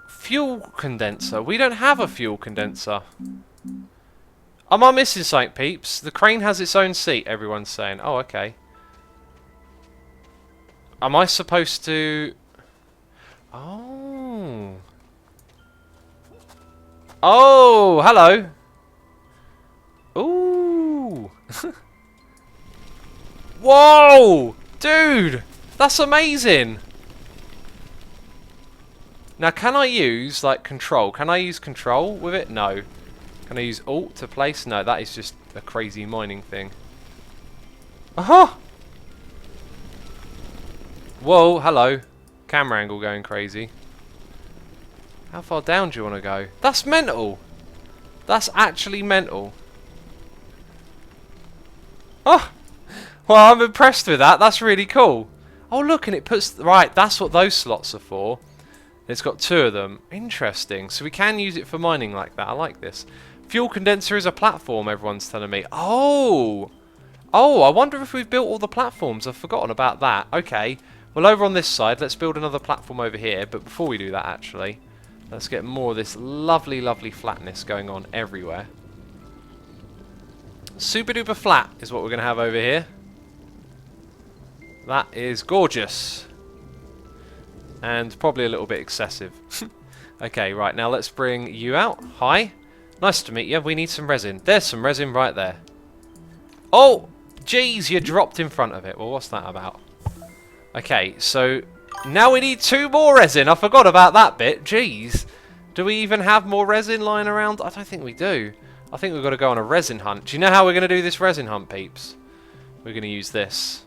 Fuel condenser. We don't have a fuel condenser. Am I missing something, peeps? The crane has its own seat, everyone's saying. Oh, okay. Am I supposed to... Oh. Oh, hello. Ooh. Whoa! Dude! That's amazing! Now, can I use, like, control? Can I use control with it? No. Can I use alt to place? No, that is just a crazy mining thing. Aha! Whoa, hello. Camera angle going crazy. How far down do you want to go? That's mental! That's actually mental. Oh! Well, I'm impressed with that. That's really cool. Oh, look, and it puts... Right, that's what those slots are for. It's got 2 of them. Interesting. So we can use it for mining like that. I like this. Fuel condenser is a platform, everyone's telling me. Oh! Oh, I wonder if we've built all the platforms. I've forgotten about that. Okay. Well, over on this side, let's build another platform over here. But before we do that, actually, let's get more of this lovely, lovely flatness going on everywhere. Super duper flat is what we're going to have over here. That is gorgeous. And probably a little bit excessive. Okay, right, now let's bring you out. Hi. Nice to meet you. We need some resin. There's some resin right there. Oh! Jeez, you dropped in front of it. Well, what's that about? Okay, so now we need 2 more resin. I forgot about that bit. Jeez. Do we even have more resin lying around? I don't think we do. I think we've got to go on a resin hunt. Do you know how we're going to do this resin hunt, peeps? We're going to use this.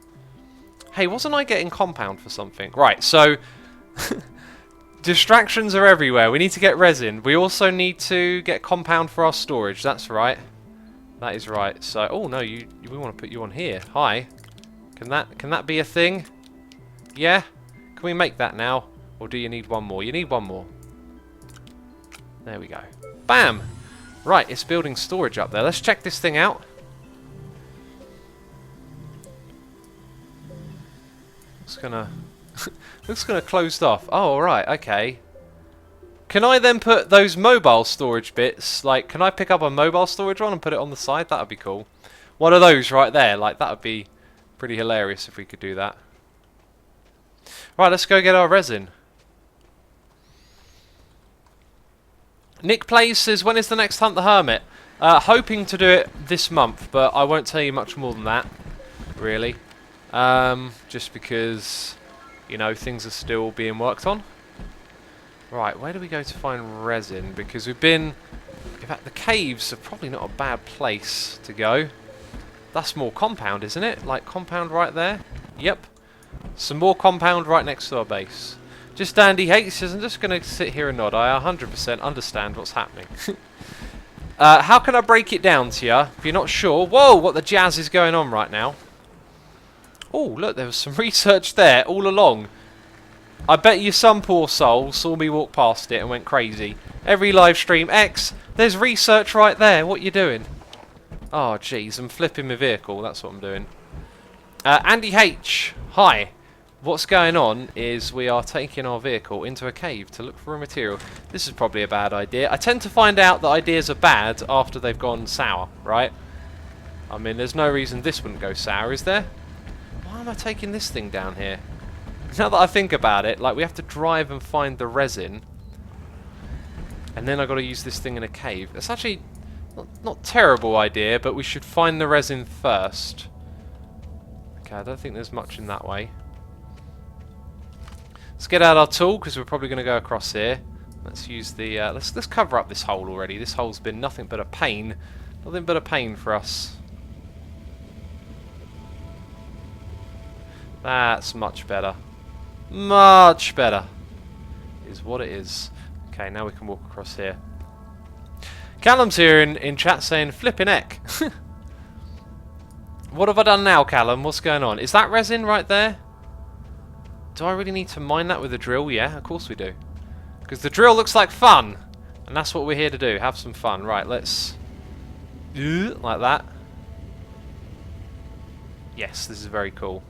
Hey, wasn't I getting compound for something? Right, so... distractions are everywhere. We need to get resin. We also need to get compound for our storage. That's right. That is right. So, oh no, we want to put you on here. Hi. Can that be a thing? Yeah? Can we make that now? Or do you need one more? You need one more. There we go. Bam! Right, it's building storage up there. Let's check this thing out. It's gonna... looks gonna closed off. Oh, alright, okay. Can I then put those mobile storage bits, like, can I pick up a mobile storage one and put it on the side? That would be cool. One of those right there, like, that would be pretty hilarious if we could do that. Right, let's go get our resin. Nick Plays says, when is the next Hunt the Hermit? Hoping to do it this month, but I won't tell you much more than that, really. Just because, you know, things are still being worked on. Right, where do we go to find resin? Because we've been... in fact, the caves are probably not a bad place to go. That's more compound, isn't it? Like, compound right there? Yep. Some more compound right next to our base. Just Andy Hates says, I'm just going to sit here and nod. I 100% understand what's happening. How can I break it down to you? If you're not sure... Whoa, what the jazz is going on right now. Oh, look, there was some research there all along. I bet you some poor soul saw me walk past it and went crazy. Every live stream, X, there's research right there. What you doing? Oh, jeez, I'm flipping my vehicle. That's what I'm doing. Andy H, hi. What's going on is we are taking our vehicle into a cave to look for a material. This is probably a bad idea. I tend to find out that ideas are bad after they've gone sour, right? I mean, there's no reason this wouldn't go sour, is there? Why am I taking this thing down here? Now that I think about it, like, we have to drive and find the resin. And then I've got to use this thing in a cave. It's actually not a terrible idea, but we should find the resin first. Okay, I don't think there's much in that way. Let's get out our tool, because we're probably going to go across here. Let's use the... let's cover up this hole already. This hole's been nothing but a pain. Nothing but a pain for us. That's much better. Much better. Is what it is. Okay, now we can walk across here. Callum's here in chat saying, flipping heck. What have I done now, Callum? What's going on? Is that resin right there? Do I really need to mine that with a drill? Yeah, of course we do. Because the drill looks like fun. And that's what we're here to do. Have some fun. Right, let's... like that. Yes, this is very cool.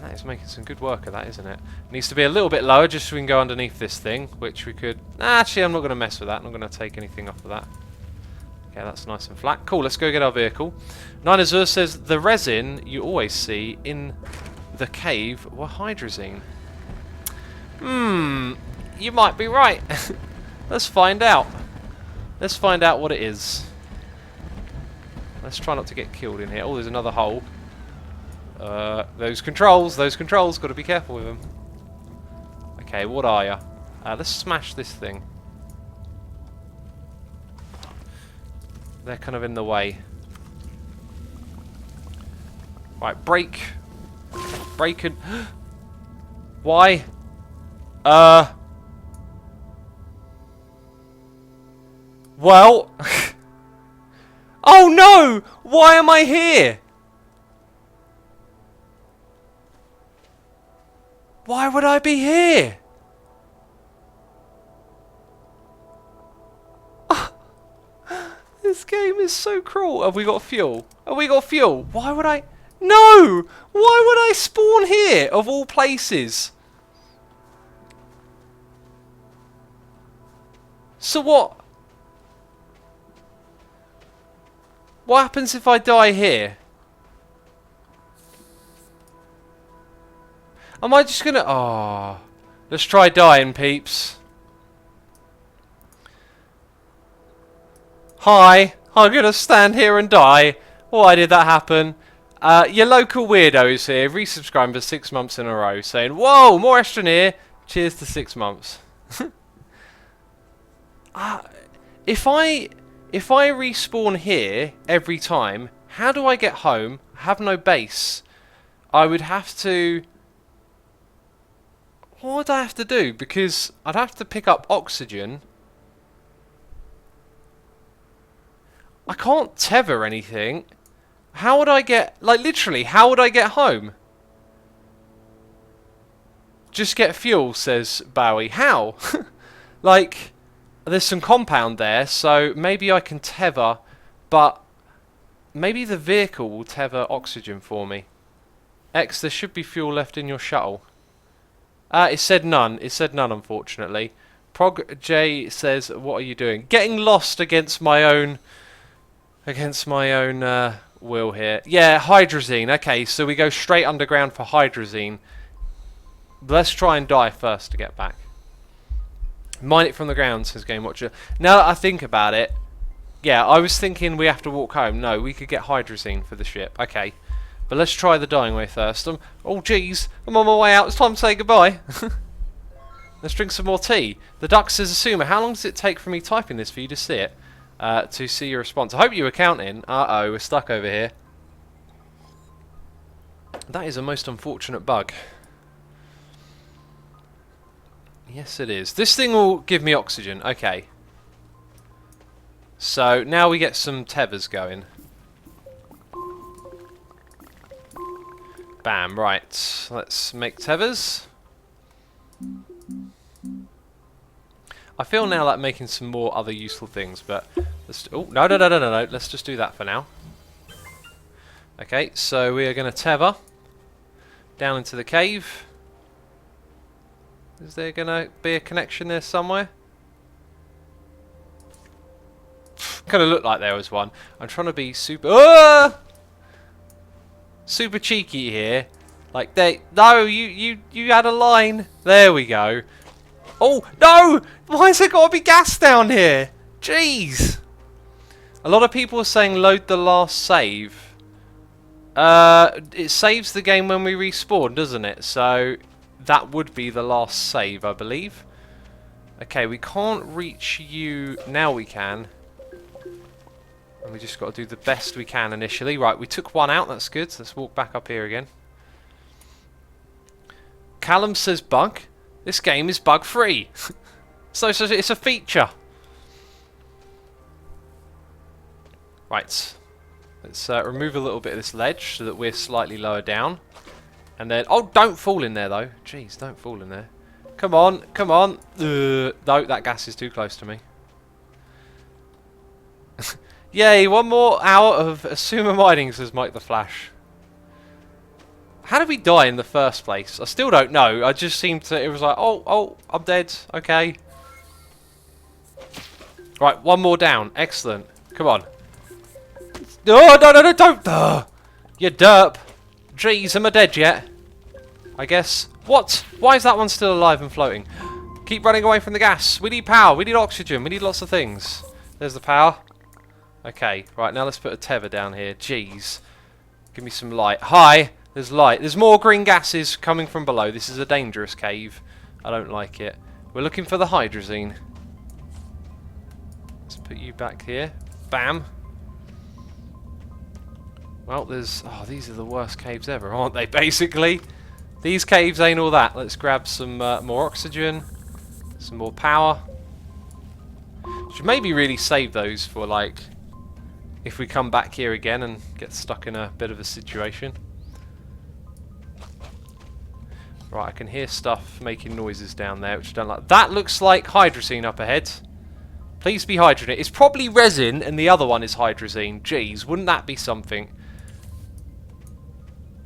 That is making some good work of that, isn't it? Needs to be a little bit lower just so we can go underneath this thing, which we could... Actually, I'm not going to mess with that. I'm not going to take anything off of that. Okay, that's nice and flat. Cool, let's go get our vehicle. Ninazur says, the resin you always see in the cave were hydrazine. You might be right. Let's find out. Let's find out what it is. Let's try not to get killed in here. Oh, there's another hole. Those controls, got to be careful with them. Okay, what are you? Let's smash this thing. They're kind of in the way. Right, break. Break and... Why? Well... Oh no! Why am I here? Why would I be here? This game is so cruel. Have we got fuel? Have we got fuel? Why would I... No! Why would I spawn here, of all places? So what? What happens if I die here? Am I just gonna... Oh, let's try dying, peeps. Hi, I'm gonna stand here and die. Why did that happen? Your local weirdos here, resubscribing for 6 months in a row, saying, whoa, more Astroneer. Cheers to 6 months. If I respawn here every time, how do I get home? I have no base. I would have to... What would I have to do? Because I'd have to pick up oxygen. I can't tether anything. How would I get... Like, literally, how would I get home? Just get fuel, says Bowie. How? Like, there's some compound there, so maybe I can tether, but maybe the vehicle will tether oxygen for me. X, there should be fuel left in your shuttle. It said none. It said none, unfortunately. Prog J says, what are you doing? Getting lost against my own... will here. Yeah, hydrazine. Okay, so we go straight underground for hydrazine. Let's try and die first to get back. Mine it from the ground, says Game Watcher. Now that I think about it, yeah, I was thinking we have to walk home. No, we could get hydrazine for the ship. Okay, but let's try the dying way first. Oh, jeez, I'm on my way out. It's time to say goodbye. Let's drink some more tea. The Duck says, Asuma, how long does it take for me typing this for you to see it? To see your response. I hope you were counting. Uh-oh, we're stuck over here. That is a most unfortunate bug. Yes, it is. This thing will give me oxygen. Okay. So, now we get some tethers going. Bam, right. Let's make tethers. I feel now like making some more other useful things, but... Let's, oh, no. Let's just do that for now. Okay, so we are going to tether down into the cave. Is there going to be a connection there somewhere? Kind of looked like there was one. I'm trying to be super... super cheeky here. Like, no, you had a line. There we go. Oh, no! Why has there got to be gas down here? Jeez! A lot of people are saying load the last save. It saves the game when we respawn, doesn't it? So... that would be the last save, I believe. Okay, we can't reach you. Now we can. And we just got to do the best we can initially. Right, we took one out. That's good. Let's walk back up here again. Callum says bug. This game is bug-free. So it's a feature. Right. Let's remove a little bit of this ledge so that we're slightly lower down. And then, oh, don't fall in there though. Jeez, don't fall in there. Come on, come on. No, that gas is too close to me. Yay, one more hour of Asuma mining, says Mike the Flash. How did we die in the first place? I still don't know. I just seemed to, it was like, oh, I'm dead. Okay. Right, one more down. Excellent. Come on. Oh, no, don't. You derp. Jeez, am I dead yet? I guess. What? Why is that one still alive and floating? Keep running away from the gas. We need power. We need oxygen. We need lots of things. There's the power. Okay, right, now let's put a tether down here. Jeez. Give me some light. Hi. There's light. There's more green gases coming from below. This is a dangerous cave. I don't like it. We're looking for the hydrazine. Let's put you back here. Bam. Well, there's... oh, these are the worst caves ever, aren't they, basically? These caves ain't all that. Let's grab some more oxygen. Some more power. Should maybe really save those for, like... if we come back here again and get stuck in a bit of a situation. Right, I can hear stuff making noises down there, which I don't like. That looks like hydrazine up ahead. Please be hydrazine. It's probably resin, and the other one is hydrazine. Jeez, wouldn't that be something?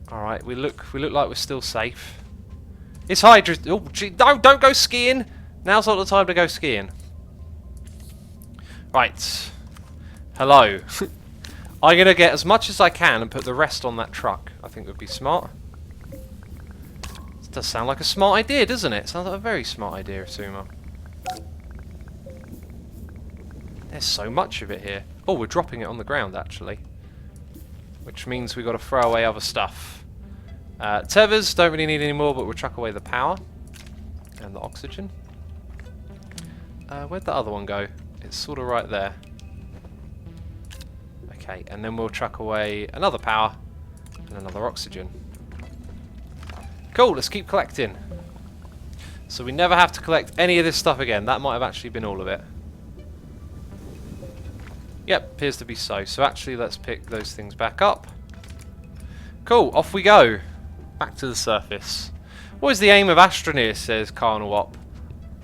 Alright, we look like we're still safe. It's hydrazine. Oh, gee, no, don't go skiing. Now's not the time to go skiing. Right. Hello. I'm going to get as much as I can and put the rest on that truck. I think would be smart. It does sound like a smart idea, doesn't it? Sounds like a very smart idea, Asuma. There's so much of it here. Oh, we're dropping it on the ground, actually. Which means we've got to throw away other stuff. Tethers, don't really need any more, but we'll chuck away the power. And the oxygen. Where'd the other one go? It's sort of right there. Okay, and then we'll chuck away another power and another oxygen. Cool, let's keep collecting. So we never have to collect any of this stuff again. That might have actually been all of it. Yep, appears to be so. So actually, let's pick those things back up. Cool, off we go. Back to the surface. What is the aim of Astroneer, says Carnal Op?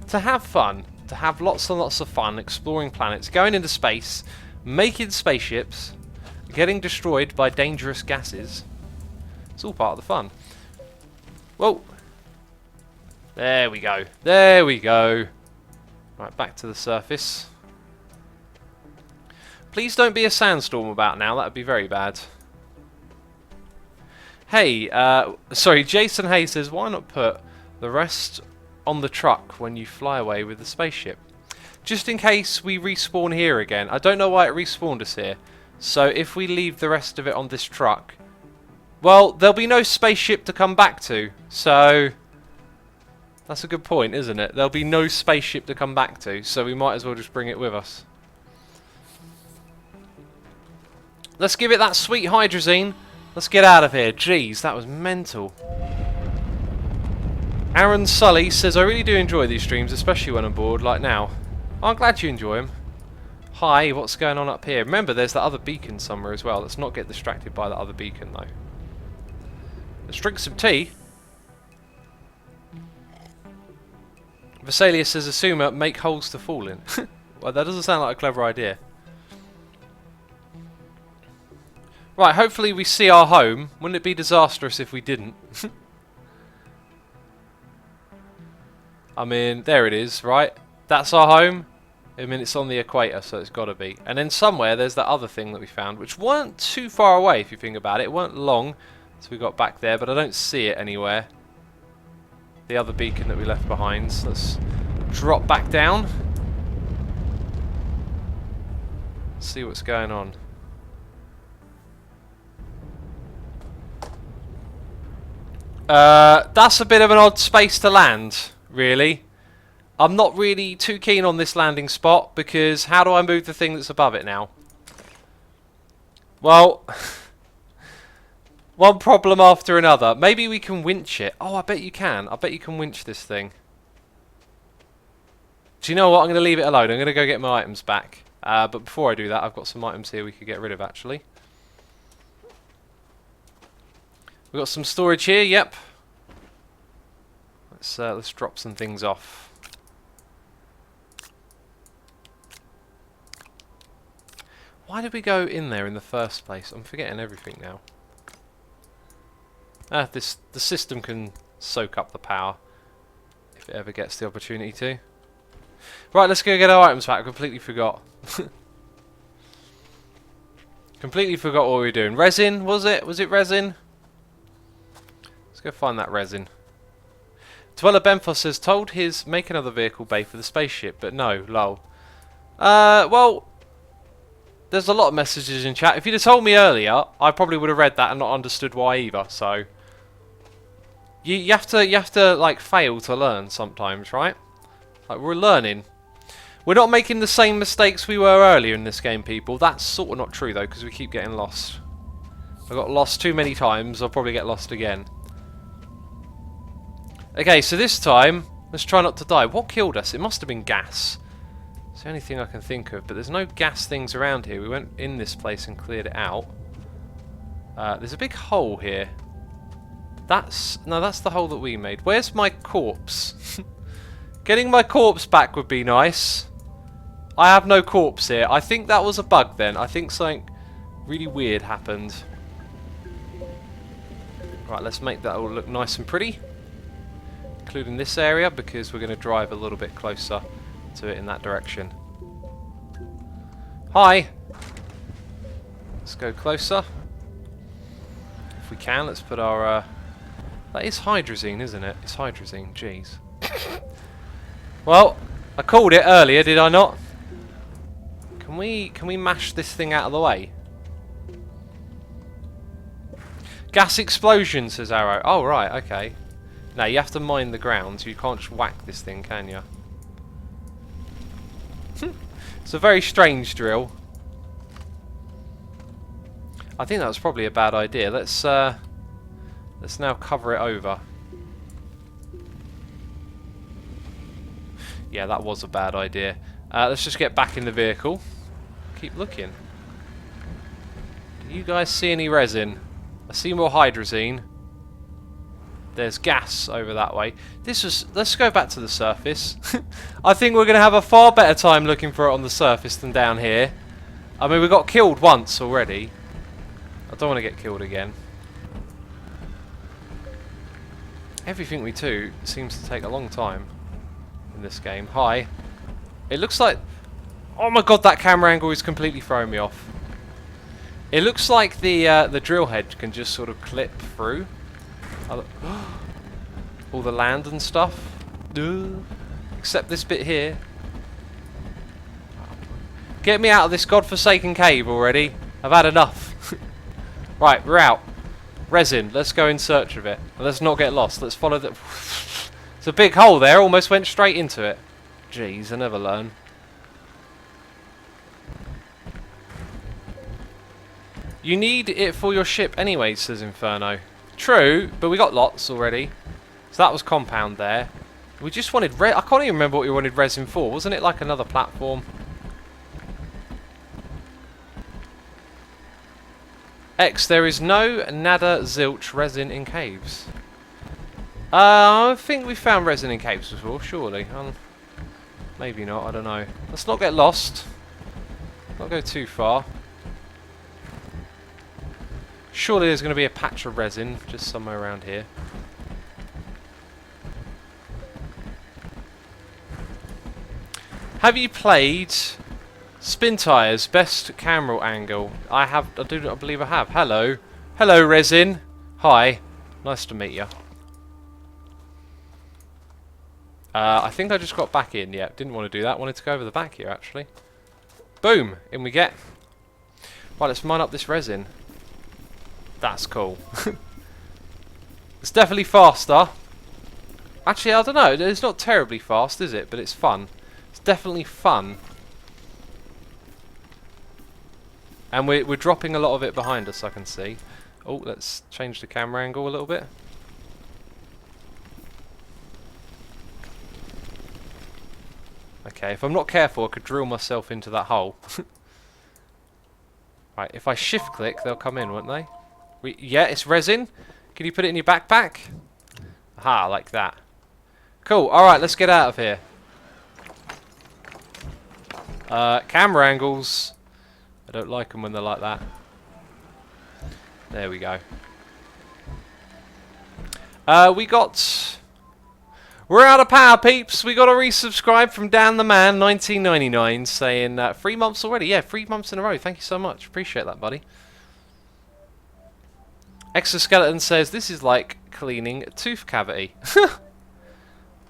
To have fun. To have lots and lots of fun exploring planets, going into space, making spaceships, getting destroyed by dangerous gases. It's all part of the fun. Whoa. There we go. There we go. Right, back to the surface. Please don't be a sandstorm about now. That would be very bad. Hey, sorry, Jason Hay says, why not put the rest on the truck when you fly away with the spaceship? Just in case we respawn here again. I don't know why it respawned us here. So if we leave the rest of it on this truck, well, there'll be no spaceship to come back to. So that's a good point, isn't it? There'll be no spaceship to come back to. So we might as well just bring it with us. Let's give it that sweet hydrazine. Let's get out of here. Jeez, that was mental. Aaron Sully says, I really do enjoy these streams, especially when I'm bored, like now. I'm glad you enjoy them. Hi, what's going on up here? Remember, there's that other beacon somewhere as well. Let's not get distracted by that other beacon, though. Let's drink some tea. Vesalius says, Asuma, make holes to fall in. Well, that doesn't sound like a clever idea. Right, hopefully we see our home. Wouldn't it be disastrous if we didn't? I mean, there it is, right? That's our home. I mean, it's on the equator, so it's got to be. And then somewhere there's that other thing that we found, which weren't too far away, if you think about it. It weren't long, so we got back there, but I don't see it anywhere. The other beacon that we left behind. So let's drop back down. See what's going on. That's a bit of an odd space to land, really. I'm not really too keen on this landing spot, because how do I move the thing that's above it now? Well, one problem after another. Maybe we can winch it. Oh, I bet you can. I bet you can winch this thing. Do you know what? I'm going to leave it alone. I'm going to go get my items back. But before I do that, I've got some items here we could get rid of, actually. We've got some storage here, yep. Let's drop some things off. Why did we go in there in the first place? I'm forgetting everything now. The system can soak up the power if it ever gets the opportunity to. Right, let's go get our items back. I completely forgot. Completely forgot what we were doing. Resin, was it? Was it resin? Let's go find that resin. Dweller Benfos says, told his make another vehicle bay for the spaceship, but no, lol. Well, there's a lot of messages in chat. If you'd have told me earlier, I probably would have read that and not understood why either, so... You have to like fail to learn sometimes, right? Like, we're learning. We're not making the same mistakes we were earlier in this game, people. That's sort of not true though, because we keep getting lost. I got lost too many times, I'll probably get lost again. Okay, so this time, let's try not to die. What killed us? It must have been gas. It's the only thing I can think of, but there's no gas things around here. We went in this place and cleared it out. There's a big hole here. No, that's the hole that we made. Where's my corpse? Getting my corpse back would be nice. I have no corpse here. I think that was a bug then. I think something really weird happened. Right, let's make that all look nice and pretty. Including this area, because we're going to drive a little bit closer to it in that direction. Hi! Let's go closer. If we can, let's put our... That is hydrazine, isn't it? It's hydrazine, jeez. Well, I called it earlier, did I not? Can we mash this thing out of the way? Gas explosion, says Arrow. Oh, right, okay. No, you have to mine the ground. You can't just whack this thing, can you? It's a very strange drill. I think that was probably a bad idea. Let's now cover it over. Yeah, that was a bad idea. Let's just get back in the vehicle. Keep looking. Do you guys see any resin? I see more hydrazine. There's gas over that way. Let's go back to the surface. I think we're going to have a far better time looking for it on the surface than down here. I mean, we got killed once already. I don't want to get killed again. Everything we do seems to take a long time in this game. Hi. It looks like... Oh my god, that camera angle is completely throwing me off. It looks like the drill head can just sort of clip through. All the land and stuff. Except this bit here. Get me out of this godforsaken cave already. I've had enough. Right, we're out. Resin, let's go in search of it. Let's not get lost. Let's follow the... It's a big hole there, almost went straight into it. Jeez, I never learn. You need it for your ship anyway, says Inferno. True, but we got lots already. So that was compound there. We just wanted I can't even remember what we wanted resin for. Wasn't it like another platform? X, there is no nada zilch resin in caves. I think we found resin in caves before, surely. Maybe not, I don't know. Let's not get lost. Not go too far. Surely there's going to be a patch of resin just somewhere around here. Have you played Spin Tires Best Camera Angle? I do not believe I have. Hello. Hello, resin. Hi. Nice to meet you. I think I just got back in. Yeah, didn't want to do that. Wanted to go over the back here, actually. Boom. In we get. Right, let's mine up this resin. That's cool. It's definitely faster. Actually, I don't know. It's not terribly fast, is it? But it's fun. It's definitely fun. And we're dropping a lot of it behind us, I can see. Oh, let's change the camera angle a little bit. Okay, if I'm not careful, I could drill myself into that hole. Right, if I shift click, they'll come in, won't they? Yeah, it's resin. Can you put it in your backpack? Aha, like that. Cool, alright, let's get out of here. Camera angles. I don't like them when they're like that. There we go. We're out of power, peeps. We got a resubscribe from Dan the Man 1999 saying 3 months already. Yeah, 3 months in a row. Thank you so much. Appreciate that, buddy. Exoskeleton says this is like cleaning a tooth cavity.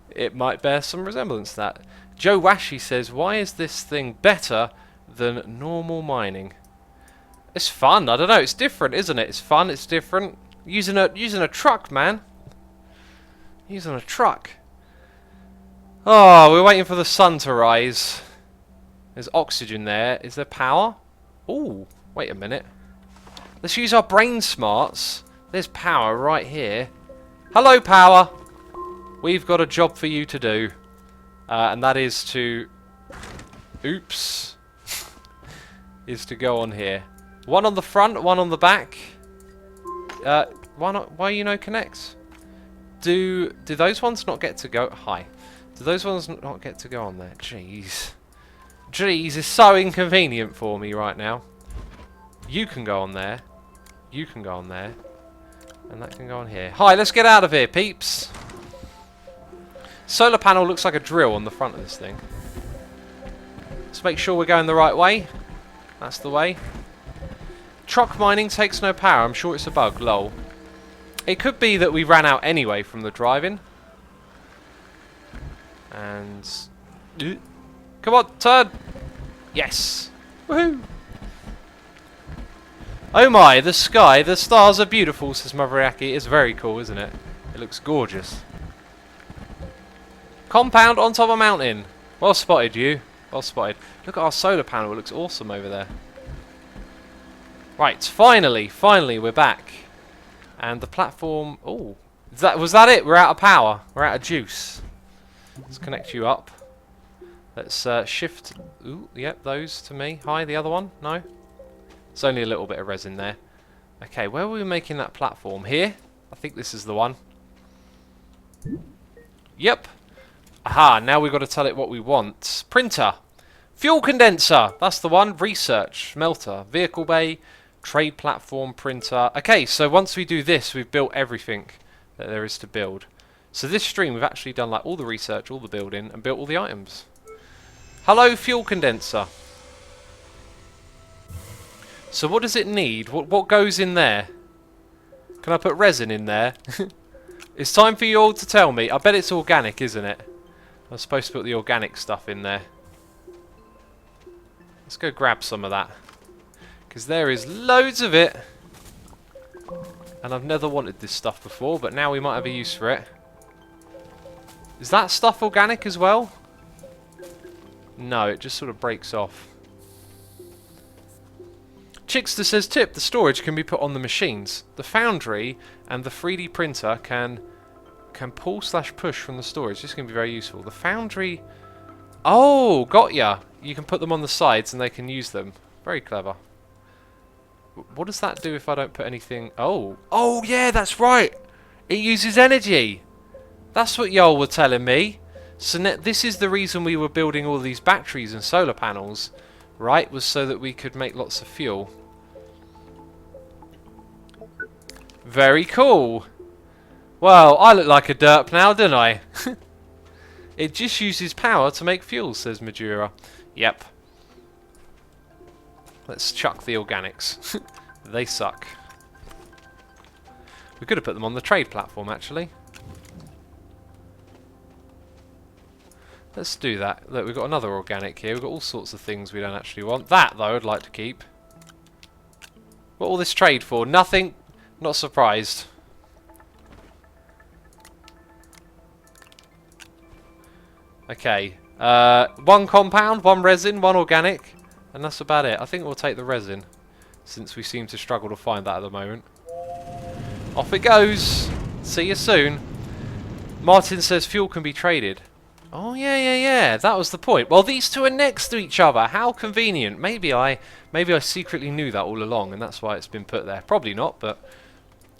It might bear some resemblance to that. Joe Washi says, why is this thing better than normal mining? It's fun. I don't know. It's different, isn't it? It's fun. It's different. Using a truck, man. Using a truck. Oh, we're waiting for the sun to rise. There's oxygen there. Is there power? Ooh, wait a minute. Let's use our brain smarts. There's power right here. Hello, power. We've got a job for you to do. And that is to... Oops. Is to go on here. One on the front, one on the back. Why you no connect? Do those ones not get to go? Hi. Do those ones not get to go on there? Jeez. Jeez, it's so inconvenient for me right now. You can go on there. You can go on there. And that can go on here. Hi, let's get out of here, peeps. Solar panel looks like a drill on the front of this thing. Let's make sure we're going the right way. That's the way. Truck mining takes no power. I'm sure it's a bug. Lol. It could be that we ran out anyway from the driving. And... Come on, turn! Yes! Woohoo! Oh my, the sky, the stars are beautiful, says Maveriaki. It's very cool, isn't it? It looks gorgeous. Compound on top of a mountain. Well spotted, you. Well spotted. Look at our solar panel. It looks awesome over there. Right, finally we're back. And the platform... Oh, was that it? We're out of power. We're out of juice. Let's connect you up. Let's shift... Ooh, yep, those to me. Hi, the other one? No? It's only a little bit of resin there. Okay, where were we making that platform? Here? I think this is the one. Yep. Aha, now we've got to tell it what we want. Printer. Fuel condenser. That's the one. Research. Melter. Vehicle bay. Trade platform. Printer. Okay, so once we do this, we've built everything that there is to build. So this stream, we've actually done like all the research, all the building, and built all the items. Hello, fuel condenser. So what does it need? What goes in there? Can I put resin in there? It's time for you all to tell me. I bet it's organic, isn't it? I'm supposed to put the organic stuff in there. Let's go grab some of that. Because there is loads of it. And I've never wanted this stuff before, but now we might have a use for it. Is that stuff organic as well? No, it just sort of breaks off. Chickster says, tip, the storage can be put on the machines. The foundry and the 3D printer can pull/push from the storage. This is going to be very useful. The foundry... Oh, got ya! You can put them on the sides and they can use them. Very clever. What does that do if I don't put anything... Oh! Oh, yeah, that's right! It uses energy! That's what y'all were telling me. So this is the reason we were building all these batteries and solar panels, right? Was so that we could make lots of fuel. Very cool. Well, I look like a derp now, don't I? It just uses power to make fuel, says Majura. Yep. Let's chuck the organics. They suck. We could have put them on the trade platform, actually. Let's do that. Look, we've got another organic here. We've got all sorts of things we don't actually want. That, though, I'd like to keep. What all this trade for? Nothing. Not surprised. Okay. One compound, one resin, one organic. And that's about it. I think we'll take the resin, since we seem to struggle to find that at the moment. Off it goes. See you soon. Martin says fuel can be traded. Oh, yeah. That was the point. Well, these two are next to each other. How convenient. Maybe I secretly knew that all along, and that's why it's been put there. Probably not, but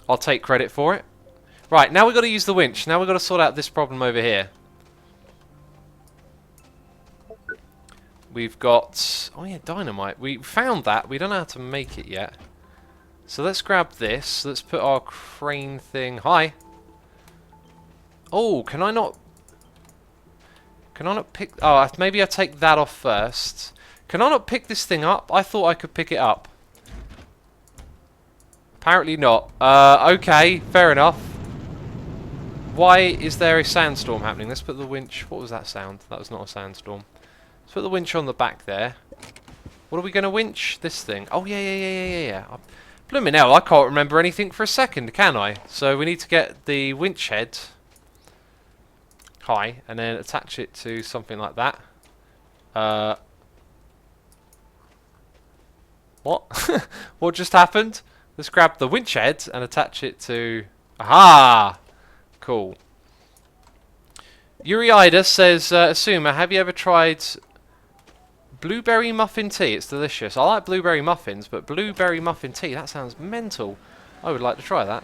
I'll take credit for it. Right, now we've got to use the winch. Now we've got to sort out this problem over here. We've got... Oh, yeah, dynamite. We found that. We don't know how to make it yet. So let's grab this. Let's put our crane thing... Hi. Oh, can I not pick... Oh, maybe I take that off first. Can I not pick this thing up? I thought I could pick it up. Apparently not. Okay, fair enough. Why is there a sandstorm happening? Let's put the winch... What was that sound? That was not a sandstorm. Let's put the winch on the back there. What are we going to winch? This thing. Oh, yeah. Blooming hell, I can't remember anything for a second, can I? So we need to get the winch head... High, and then attach it to something like that. What? What just happened? Let's grab the winch head and attach it to... Aha! Cool. Uriida says, Asuma, have you ever tried blueberry muffin tea? It's delicious. I like blueberry muffins, but blueberry muffin tea, that sounds mental. I would like to try that.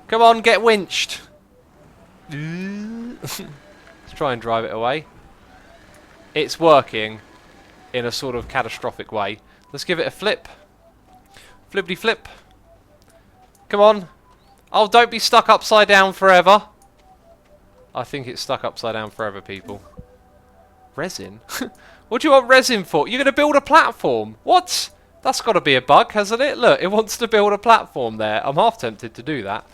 Come on, get winched! Let's try and drive it away. It's working in a sort of catastrophic way. Let's give it a flip. Flippity flip. Come on. Oh, don't be stuck upside down forever. I think it's stuck upside down forever, people. Resin? What do you want resin for? You're going to build a platform. What? That's got to be a bug, hasn't it? Look, it wants to build a platform there. I'm half tempted to do that.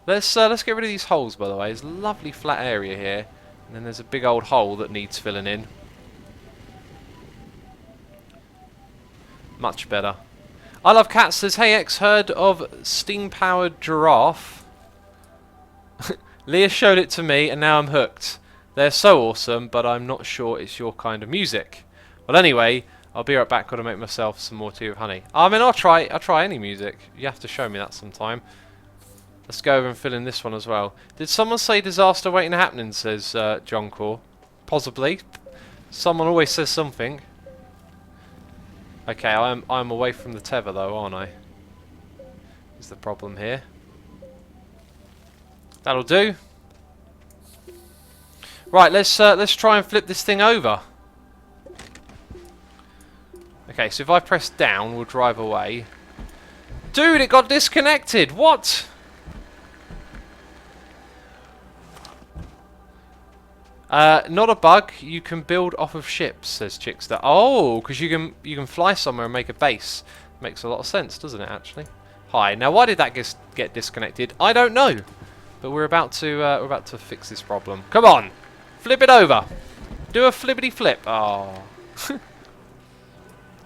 Let's get rid of these holes, by the way. There's a lovely flat area here. And then there's a big old hole that needs filling in. Much better. I Love Cats says, hey X, heard of steam-powered giraffe? Leah showed it to me and now I'm hooked. They're so awesome, but I'm not sure it's your kind of music. Well, anyway, I'll be right back. Got to make myself some more tea with honey. I mean, I'll try any music. You have to show me that sometime. Let's go over and fill in this one as well. Did someone say disaster waiting to happen? Says John Core. Possibly. Someone always says something. Okay, I'm away from the tether though, aren't I? Is the problem here? That'll do. Right, let's try and flip this thing over. Okay, so if I press down, we'll drive away. Dude, it got disconnected. What? Not a bug. You can build off of ships, says Chickster. Oh, because you can fly somewhere and make a base. Makes a lot of sense, doesn't it? Actually. Hi. Now, why did that get disconnected? I don't know. But we're about to fix this problem. Come on, flip it over. Do a flippity flip. Oh.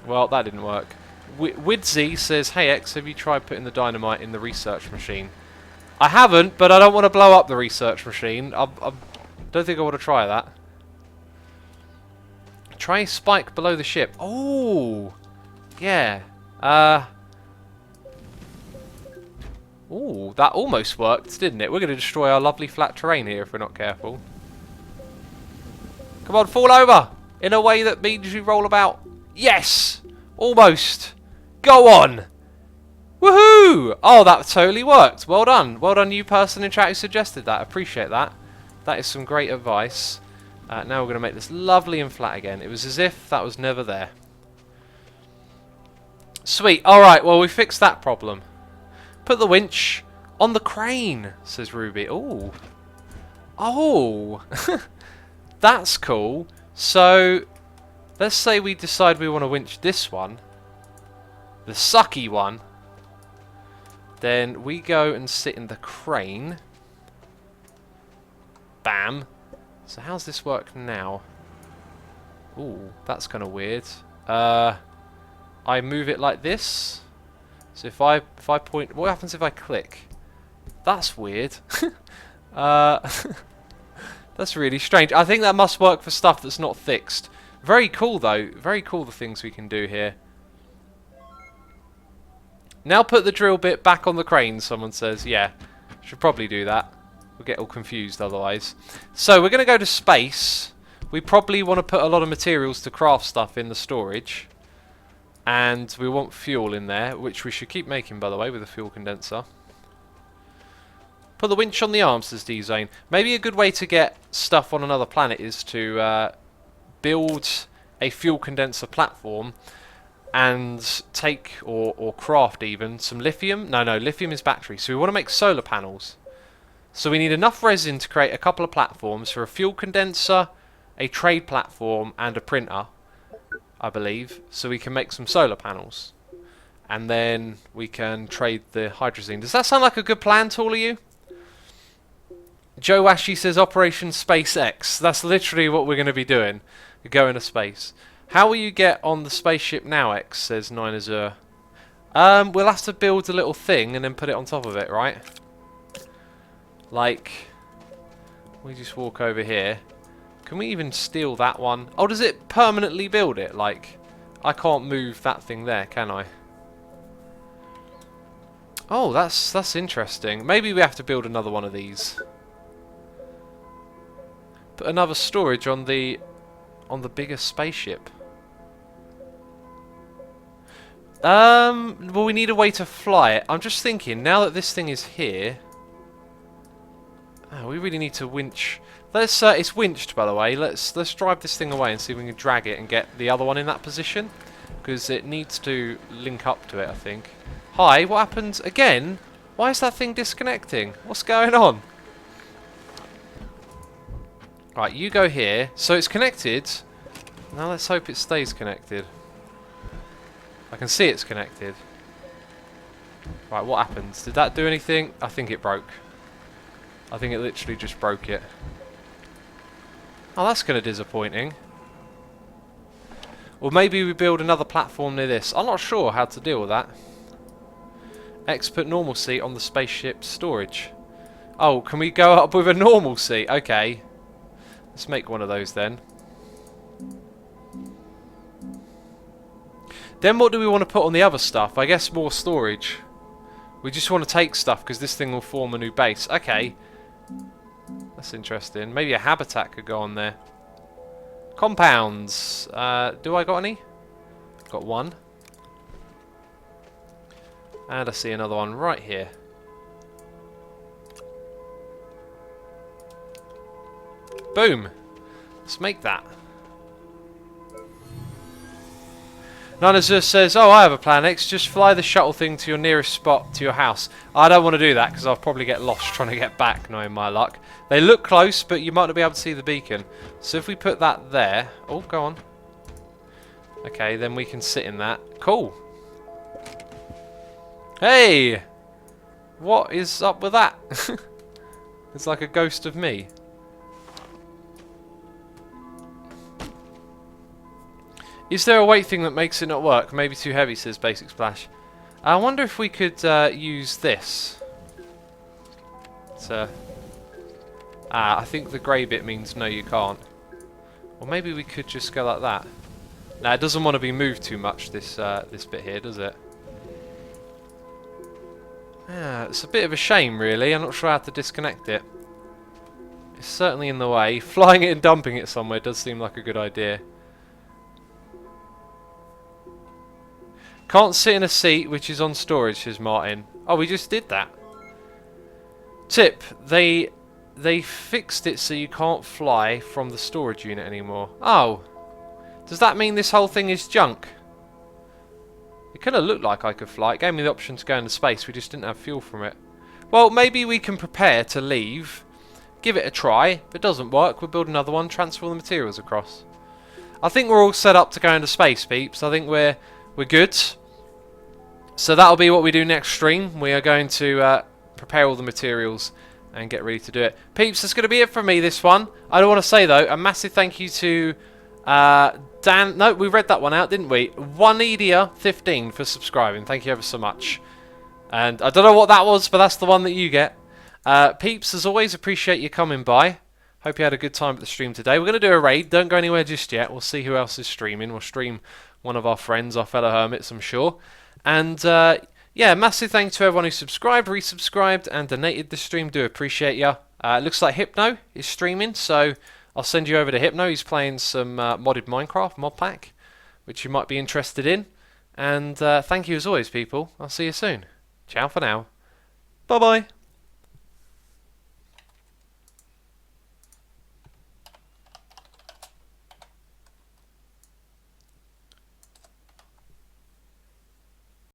Well, that didn't work. Widzy says, "Hey X, have you tried putting the dynamite in the research machine?" I haven't, but I don't want to blow up the research machine. I don't think I want to try that. Try a spike below the ship. Oh, yeah. Ooh, that almost worked, didn't it? We're going to destroy our lovely flat terrain here if we're not careful. Come on, fall over! In a way that means you roll about. Yes! Almost! Go on! Woohoo! Oh, that totally worked. Well done. Well done, you person in chat who suggested that. Appreciate that. That is some great advice. Now we're going to make this lovely and flat again. It was as if that was never there. Sweet. Alright, well, we fixed that problem. Put the winch on the crane, says Ruby. Ooh. Oh. That's cool. So, let's say we decide we want to winch this one. The sucky one. Then we go and sit in the crane. Bam. So how's this work now? Ooh, that's kind of weird. I move it like this. So if I point, what happens if I click? That's weird. That's really strange. I think that must work for stuff that's not fixed. Very cool though. Very cool the things we can do here. Now put the drill bit back on the crane, someone says. Yeah, should probably do that. We'll get all confused otherwise. So we're going to go to space. We probably want to put a lot of materials to craft stuff in the storage. And we want fuel in there, which we should keep making, by the way, with a fuel condenser. Put the winch on the arm, says D-Zane. Maybe a good way to get stuff on another planet is to build a fuel condenser platform and take, or craft even, some lithium. No, lithium is battery. So we want to make solar panels. So we need enough resin to create a couple of platforms for a fuel condenser, a trade platform, and a printer, I believe. So we can make some solar panels. And then we can trade the hydrazine. Does that sound like a good plan to all of you? Joe Washi says Operation SpaceX. That's literally what we're going to be doing. We're going to space. How will you get on the spaceship now, X, says Ninazur. We'll have to build a little thing and then put it on top of it, right? Like, we just walk over here. Can we even steal that one? Oh, does it permanently build it? Like, I can't move that thing there, can I? Oh, that's interesting. Maybe we have to build another one of these. Put another storage on the bigger spaceship. Well, we need a way to fly it. I'm just thinking, now that this thing is here, we really need to winch. Let's. It's winched, by the way. Let's drive this thing away and see if we can drag it and get the other one in that position, because it needs to link up to it, I think. Hi, what happened again? Why is that thing disconnecting? What's going on? Right, you go here. So it's connected. Now let's hope it stays connected. I can see it's connected. Right, what happens? Did that do anything? I think it broke. I think it literally just broke it. Oh, that's kind of disappointing. Or maybe we build another platform near this. I'm not sure how to deal with that. X put normal seat on the spaceship storage. Oh, can we go up with a normal seat? Okay. Let's make one of those then. Then what do we want to put on the other stuff? I guess more storage. We just want to take stuff because this thing will form a new base. Okay. That's interesting. Maybe a habitat could go on there. Compounds. Do I got any? Got one. And I see another one right here. Boom. Let's make that. Hazardous says, oh, I have a plan, X. Just fly the shuttle thing to your nearest spot to your house. I don't want to do that because I'll probably get lost trying to get back, knowing my luck. They look close, but you might not be able to see the beacon. So if we put that there... Oh, go on. Okay, then we can sit in that. Cool. Hey! What is up with that? It's like a ghost of me. Is there a weight thing that makes it not work? Maybe too heavy, says Basic Splash. I wonder if we could use this. I think the grey bit means no, you can't. Or maybe we could just go like that. Now it doesn't want to be moved too much, this this bit here, does it? Yeah, it's a bit of a shame, really. I'm not sure how to disconnect it. It's certainly in the way. Flying it and dumping it somewhere does seem like a good idea. Can't sit in a seat which is on storage, says Martin. Oh, we just did that. Tip, they fixed it so you can't fly from the storage unit anymore. Oh. Does that mean this whole thing is junk? It kind of looked like I could fly. It gave me the option to go into space. We just didn't have fuel from it. Well, maybe we can prepare to leave. Give it a try. If it doesn't work, we'll build another one, transfer all the materials across. I think we're all set up to go into space, peeps. I think we're good. So that'll be what we do next stream. We are going to prepare all the materials and get ready to do it. Peeps, that's going to be it from me, this one. I don't want to say, though, a massive thank you to Dan. No, we read that one out, didn't we? 1Edia15 for subscribing. Thank you ever so much. And I don't know what that was, but that's the one that you get. Peeps, as always, appreciate you coming by. Hope you had a good time at the stream today. We're going to do a raid. Don't go anywhere just yet. We'll see who else is streaming. We'll stream one of our friends, our fellow hermits, I'm sure. And yeah, massive thank you to everyone who subscribed, resubscribed, and donated this stream. Do appreciate ya. It looks like Hypno is streaming, so I'll send you over to Hypno. He's playing some modded Minecraft mod pack, which you might be interested in. And thank you as always, people. I'll see you soon. Ciao for now. Bye bye.